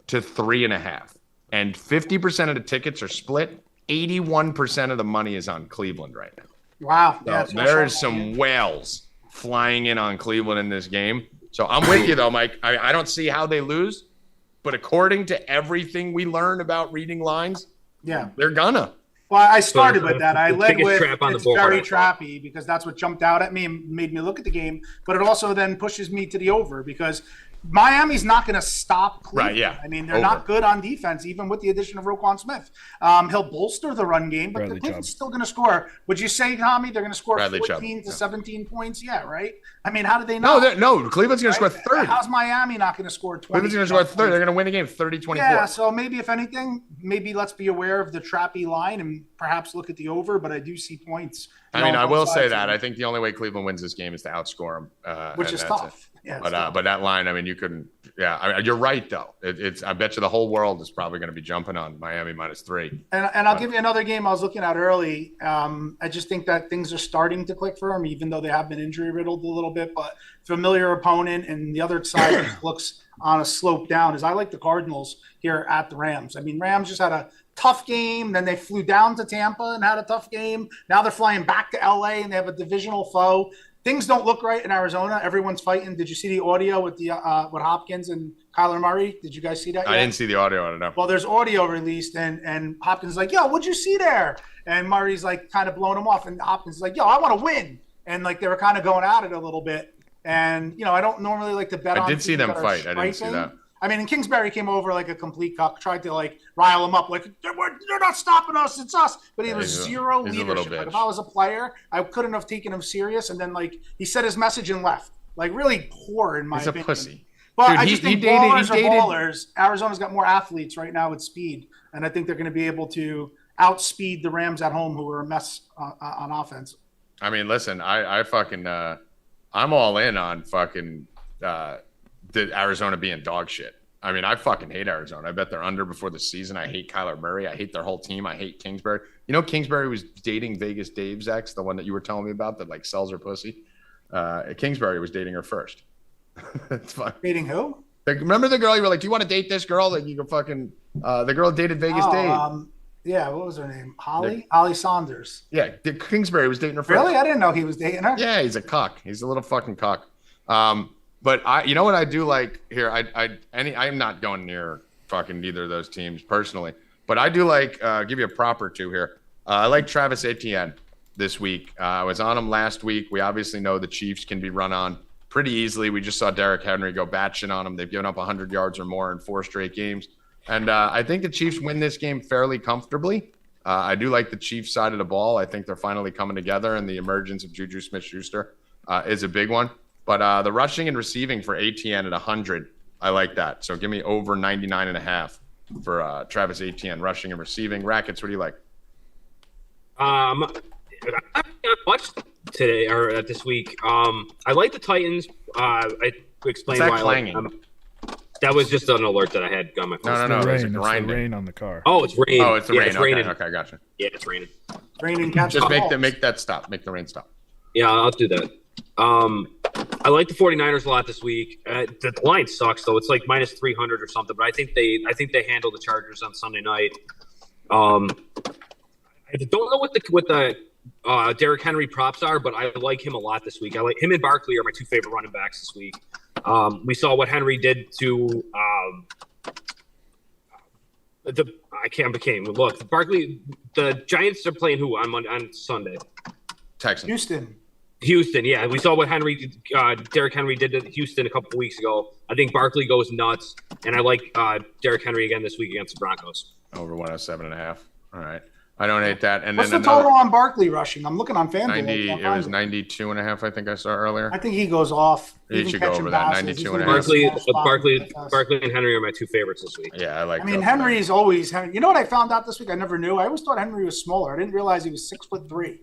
to 3.5. And 50% of the tickets are split. 81% of the money is on Cleveland right now. Wow. So there is some whales flying in on Cleveland in this game. So I'm with you, though, Mike. I don't see how they lose. But according to everything we learn about reading lines, they're gonna. Well, I started with that. I led with it's very right trappy because that's what jumped out at me and made me look at the game. But it also then pushes me to the over because Miami's not going to stop Cleveland. Right, yeah. I mean, they're not good on defense, even with the addition of Roquan Smith. He'll bolster the run game, but Cleveland's still going to score. Would you say, Tommy, they're going to score 14 to 17 points? Yeah, right? I mean, how did they not? No, Cleveland's going to score 30. How's Miami not going to score 20? Cleveland's going to score 30. They're going to win the game 30-24. Yeah, so maybe if anything, let's be aware of the trappy line and perhaps look at the over, but I do see points. I mean, I will say that. I think the only way Cleveland wins this game is to outscore them. Which is tough. Yeah, but that line, I mean, you couldn't. Yeah, you're right though. It's. I bet you the whole world is probably going to be jumping on Miami -3. And I'll give you another game I was looking at early. I just think that things are starting to click for them, even though they have been injury riddled a little bit. But familiar opponent, and the other side looks on a slope down. Is I like the Cardinals here at the Rams. I mean, Rams just had a tough game. Then they flew down to Tampa and had a tough game. Now they're flying back to LA and they have a divisional foe. Things don't look right in Arizona. Everyone's fighting. Did you see the audio with the with Hopkins and Kyler Murray? Did you guys see that yet? I didn't see the audio. I don't know. Well, there's audio released, and Hopkins is like, yo, what'd you see there? And Murray's like kind of blowing him off, and Hopkins is like, yo, I want to win. And like they were kind of going at it a little bit. And, you know, I don't normally like to bet on I did see them fight. I didn't see that. I mean, and Kingsbury came over like a complete cuck, tried to like rile him up, like they're not stopping us, it's us. But he was zero leadership. Like if I was a player, I couldn't have taken him serious. And then like he said his message and left. Like really poor in my opinion. He's a pussy. But dude, I just think ballers are ballers. Arizona's got more athletes right now with speed, and I think they're going to be able to outspeed the Rams at home, who are a mess on offense. I mean, listen, I fucking I'm all in on fucking. The Arizona being dog shit. I mean, I fucking hate Arizona. I bet they're under before the season. I hate Kyler Murray. I hate their whole team. I hate Kingsbury. You know, Kingsbury was dating Vegas Dave's ex, the one that you were telling me about that like sells her pussy. Kingsbury was dating her first. It's fun. Dating who? Remember the girl you were like, do you want to date this girl? Like you can fucking the girl dated Vegas Dave. Yeah, what was her name? Holly Saunders. Yeah, Kingsbury was dating her first. Really? I didn't know he was dating her. Yeah, he's a cuck. He's a little fucking cuck. But you know what I do like here? I'm not going near fucking either of those teams personally, but I do like give you a prop or two here. I like Travis Etienne this week. I was on him last week. We obviously know the Chiefs can be run on pretty easily. We just saw Derrick Henry go batshit on them. They've given up 100 yards or more in 4 straight games. And I think the Chiefs win this game fairly comfortably. I do like the Chiefs side of the ball. I think they're finally coming together, and the emergence of Juju Smith-Schuster is a big one. But the rushing and receiving for ATN at 100, I like that. So give me over 99.5 for Travis Etienne, rushing and receiving. Rackets, what do you like? I haven't watched today or this week. I like the Titans. I explained why. Clanging? That was just an alert that I had on my phone. No. Rain. It's It's the grinding. rain on the car. Oh, it's raining. Oh, it's the rain. It's raining. Okay, gotcha. Yeah, it's raining. Raining cats. Just make that stop. Make the rain stop. Yeah, I'll do that. I like the 49ers a lot this week. The line sucks though. It's like minus 300 or something, but I think they handle the Chargers on Sunday night. I don't know what the Derrick Henry props are, but I like him a lot this week. I like him and Barkley are my 2 favorite running backs this week. We saw what Henry did to Barkley. The Giants are playing who on Sunday? Texans. Houston, yeah. We saw what Derrick Henry did to Houston a couple of weeks ago. I think Barkley goes nuts, and I like Derrick Henry again this week against the Broncos. Over 107.5. All right. I don't hate that. And What's then the total on Barkley rushing? I'm looking on FanDuel. 90. It was 92.5. I think I saw earlier. I think he goes off. He should go over that 92.5. Barkley and Henry are my 2 favorites this week. Yeah, I like. I mean, Henry's always Henry. You know what I found out this week? I never knew. I always thought Henry was smaller. I didn't realize he was 6'3".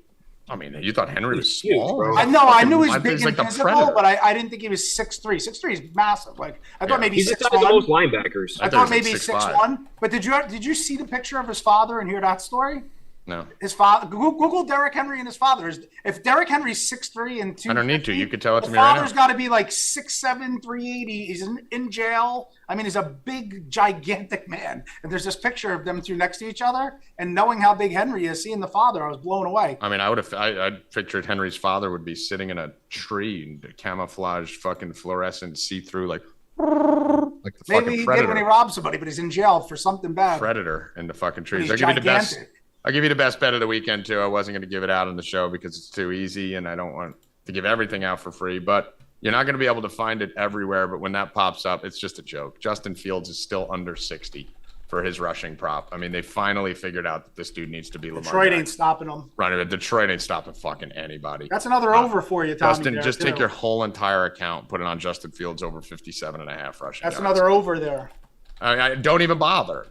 I mean, you thought Henry was He's huge, small? bro. I know. I knew he was He's big like and the physical, Predator. but I didn't think he was 6'3". 6'3" is massive. Like I thought maybe He's the 6'1". size of most linebackers. I thought maybe 6'1". But did you see the picture of his father and hear that story? No. His father. Google Derrick Henry and his father. If Derrick Henry's 6'3" and 250, I don't need to. You could tell it to the me right father's now. got to be like 6'7", 380. He's in jail. I mean, he's a big, gigantic man. And there's this picture of them 2 next to each other. And knowing how big Henry is, seeing the father, I was blown away. I mean, I pictured Henry's father would be sitting in a tree in camouflage, fucking fluorescent, see-through, like the Maybe fucking he Predator. did when he robbed somebody, but he's in jail for something bad. Predator in the fucking trees. He's I'll give you the best. gigantic. I'll give you the best bet of the weekend too. I wasn't going to give it out on the show because it's too easy, and I don't want to give everything out for free. But you're not going to be able to find it everywhere. But when that pops up, it's just a joke. Justin Fields is still under 60 for his rushing prop. I mean, they finally figured out that this dude needs to be Lamar Detroit Jackson. ain't stopping him. Right, Detroit ain't stopping fucking anybody. That's another over for you, Tommy. Justin, there, just too. take your whole entire account, put it on Justin Fields over 57.5 rushing. That's yards. another over there. I don't even bother.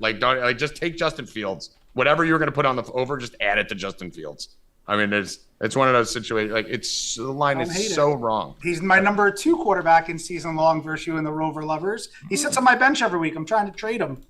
Just take Justin Fields. Whatever you're going to put on the over, just add it to Justin Fields. I mean, it's one of those situations. Like the line is so wrong. He's my number 2 quarterback in season long versus you and the Rover lovers. He sits on my bench every week. I'm trying to trade him.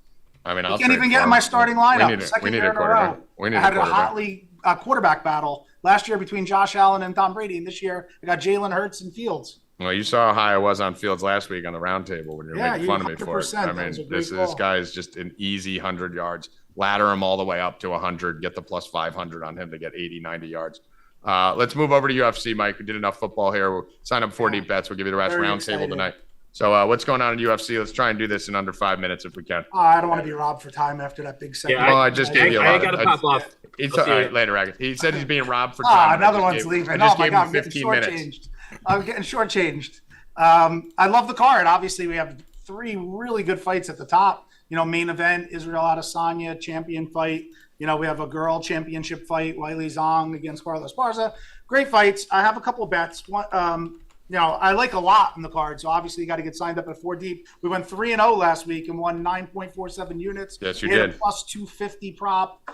I mean, I can't even get in my starting lineup. We need a quarterback. I had a hotly quarterback battle last year between Josh Allen and Tom Brady, and this year I got Jalen Hurts and Fields. Well, you saw how high I was on Fields last week on the roundtable when you were making you fun of me for it. 100%. I mean, this guy is just an easy 100 yards. Ladder him all the way up to 100. Get the plus 500 on him to get 80, 90 yards. Let's move over to UFC, Mike. We did enough football here. We'll sign up for deep bets. We'll give you the rest roundtable tonight. So what's going on in UFC? Let's try and do this in under 5 minutes if we can. I don't want to be robbed for time after that big segment. Yeah, I just gave you a lot. I got to pop off. All right, later, Rackets. He said he's being robbed for time. Another one's leaving. I just my gave God, him 15 minutes. I'm getting shortchanged. I love the card. Obviously, we have 3 really good fights at the top. Main event, Israel Adesanya, champion fight. We have a girl championship fight, Weili Zhang against Carla Esparza. Great fights. I have a couple of bets. I like a lot in the card, so obviously you got to get signed up at 4 deep. We went 3-0 last week and won 9.47 units. Yes, you did. did. A plus 250 prop.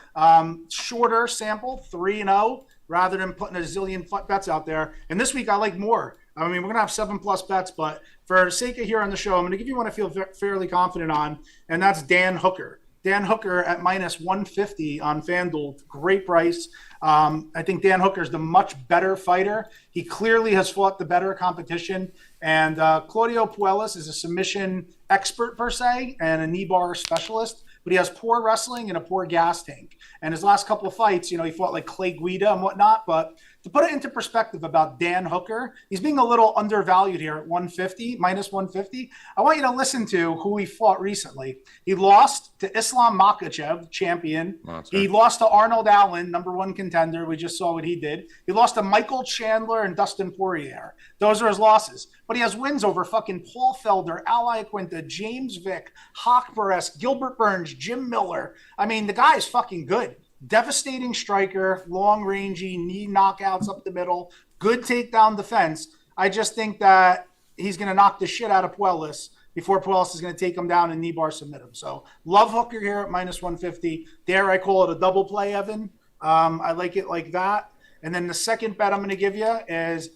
Shorter sample, 3-0, rather than putting a zillion bets out there. And this week I like more. I mean, we're going to have 7+ bets, but for sake of here on the show, I'm going to give you one I feel fairly confident on, and that's Dan Hooker. Dan Hooker at minus 150 on FanDuel. Great price. I think Dan Hooker is the much better fighter. He clearly has fought the better competition. And Claudio Puelles is a submission expert per se and a knee bar specialist. but he has poor wrestling and a poor gas tank. And his last couple of fights, he fought like Clay Guida and whatnot. But to put it into perspective about Dan Hooker, he's being a little undervalued here at 150, minus 150. I want you to listen to who he fought recently. He lost to Islam Makhachev, champion. Monster. He lost to Arnold Allen, #1 contender. We just saw what he did. He lost to Michael Chandler and Dustin Poirier. Those are his losses. But he has wins over fucking Paul Felder, Al Iaquinta, James Vick, Hawk Barres, Gilbert Burns, Jim Miller. I mean, the guy is fucking good. Devastating striker, long rangey, knee knockouts up the middle, good takedown defense. I just think that he's going to knock the shit out of Puelas before Puelas is going to take him down and knee bar submit him. So love Hooker here at minus 150. Dare I call it a double play, Evan? I like it like that. And then the second bet I'm going to give you is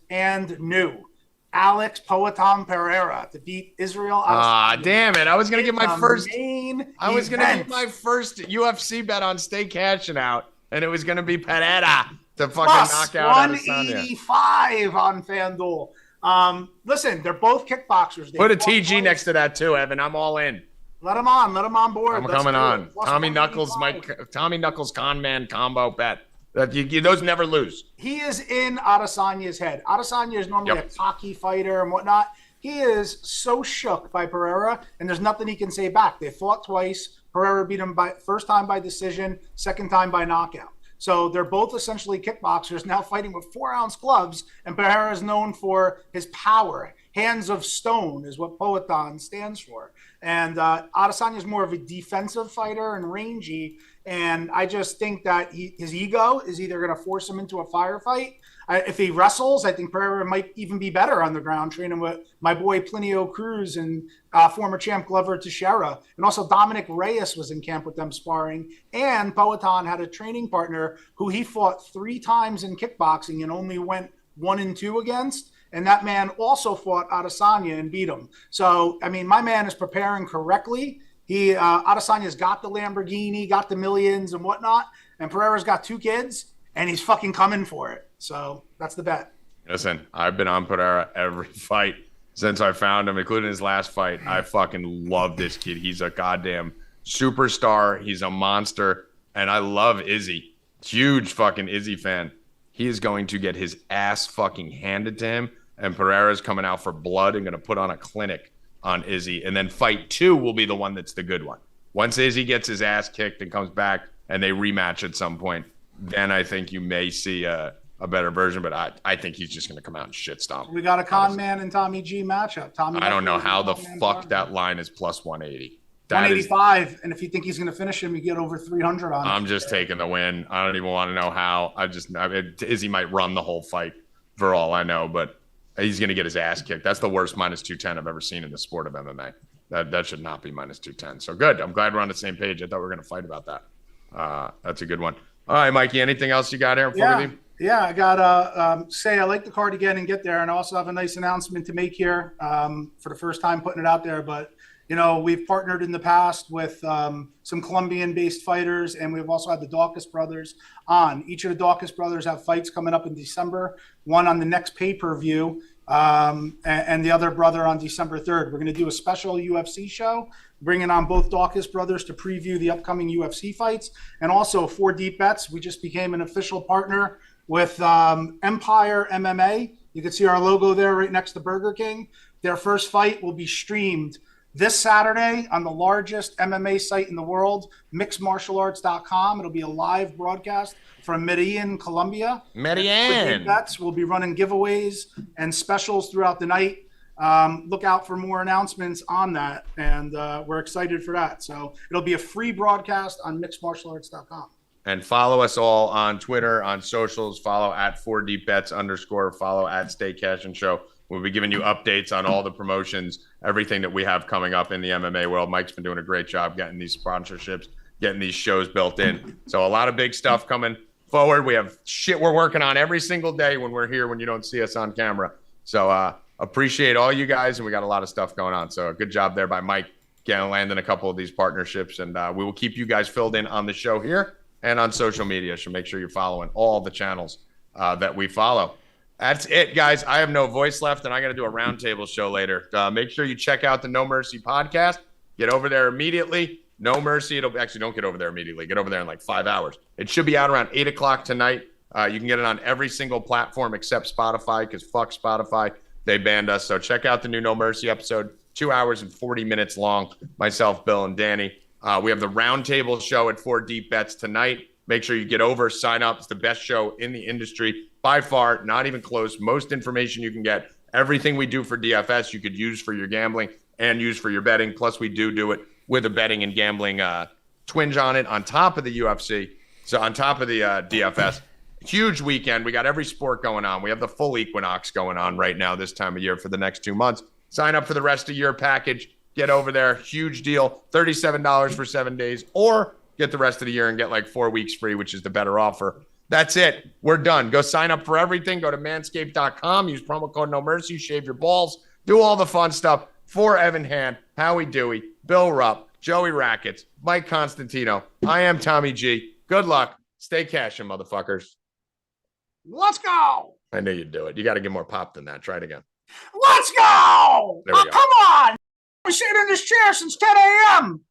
Alex Poatan Pereira to beat Israel. Damn it. I was going to get my first UFC bet on Stay Cashin out, and it was going to be Pereira to fucking knock out Adesanya. 185 on FanDuel. Listen, they're both kickboxers. Put a TG next to that too, Evan. I'm all in. Let him on board. I'm coming on. Tommy Knuckles con man combo bet. Those never lose. He is in Adesanya's head. Adesanya is normally a cocky fighter and whatnot. He is so shook by Pereira, and there's nothing he can say back. They fought twice. Pereira beat him first time by decision, second time by knockout. So they're both essentially kickboxers now fighting with 4-ounce gloves, and Pereira is known for his power. Hands of stone is what Poatan stands for. And Adesanya is more of a defensive fighter and rangy. And I just think that his ego is either going to force him into a firefight. If he wrestles, I think Pereira might even be better on the ground, training with my boy Plinio Cruz and former champ Glover Teixeira. And also Dominic Reyes was in camp with them sparring. And Poatan had a training partner who he fought 3 times in kickboxing and only went 1-2 against. And that man also fought Adesanya and beat him. So, I mean, my man is preparing correctly. Adesanya's got the Lamborghini, got the millions and whatnot. And Pereira's got 2 kids, and he's fucking coming for it. So that's the bet. Listen, I've been on Pereira every fight since I found him, including his last fight. I fucking love this kid. He's a goddamn superstar. He's a monster. And I love Izzy. Huge fucking Izzy fan. He is going to get his ass fucking handed to him. And Pereira's coming out for blood and going to put on a clinic on Izzy. And then fight 2 will be the one that's the good one. Once Izzy gets his ass kicked and comes back and they rematch at some point, then I think you may see a better version. But I think he's just going to come out and shit stomp. We got a con man and Tommy G matchup. I don't know how the fuck that line is plus 180. 185, and if you think he's going to finish him, you get over 300 on it. I'm just taking the win. I don't even want to know how. Izzy might run the whole fight for all I know, but he's going to get his ass kicked. That's the worst minus 210 I've ever seen in the sport of MMA. That should not be minus 210. So good. I'm glad we're on the same page. I thought we were going to fight about that. That's a good one. All right, Mikey, anything else you got here before we leave? Yeah, I got to say I like the card again and get there, and I also have a nice announcement to make here for the first time putting it out there, but we've partnered in the past with some Colombian-based fighters, and we've also had the Dawkins brothers on. Each of the Dawkins brothers have fights coming up in December, one on the next pay-per-view, and the other brother on December 3rd. We're going to do a special UFC show, bringing on both Dawkins brothers to preview the upcoming UFC fights, and also 4 Deep Bets. We just became an official partner with Empire MMA. You can see our logo there right next to Burger King. Their first fight will be streamed this Saturday on the largest MMA site in the world, mixedmartialarts.com. It'll be a live broadcast from Medellin, Colombia. Medellin. We'll be running giveaways and specials throughout the night. Look out for more announcements on that, and we're excited for that. So it'll be a free broadcast on mixedmartialarts.com. And follow us all on Twitter, on socials. Follow at 4DBets _ follow at Stay Cashin Show. We'll be giving you updates on all the promotions, everything that we have coming up in the MMA world. Mike's been doing a great job getting these sponsorships, getting these shows built in. So a lot of big stuff coming forward. We have shit we're working on every single day when we're here, when you don't see us on camera. So appreciate all you guys, and we got a lot of stuff going on. So good job there by Mike landing a couple of these partnerships. And we will keep you guys filled in on the show here and on social media. So make sure you're following all the channels that we follow. That's it, guys. I have no voice left, and I got to do a roundtable show later. Make sure you check out the No Mercy podcast. Get over there immediately. No Mercy. It'll actually don't get over there immediately. Get over there in like 5 hours. It should be out around 8 o'clock tonight. You can get it on every single platform except Spotify because fuck Spotify. They banned us. So check out the new No Mercy episode. 2 hours and 40 minutes long. Myself, Bill, and Danny. We have the Roundtable show at 4 Deep Bets tonight. Make sure you get over, sign up. It's the best show in the industry. By far, not even close. Most information you can get. Everything we do for DFS, you could use for your gambling and use for your betting. Plus, we do it with a betting and gambling twinge on it on top of the UFC. So on top of the DFS. Huge weekend. We got every sport going on. We have the full equinox going on right now this time of year for the next 2 months. Sign up for the rest of your package. Get over there. Huge deal. $37 for 7 days. Or get the rest of the year and get like 4 weeks free, which is the better offer. That's it. We're done. Go sign up for everything. Go to manscaped.com. Use promo code No Mercy. Shave your balls. Do all the fun stuff. For Evan Hand, Howie Dewey, Bill Rupp, Joey Rackets, Mike Constantino. I am Tommy G. Good luck. Stay cashing, motherfuckers. Let's go. I knew you'd do it. You got to get more pop than that. Try it again. Let's go. There we go. Come on. We're sitting in this chair since 10 a.m.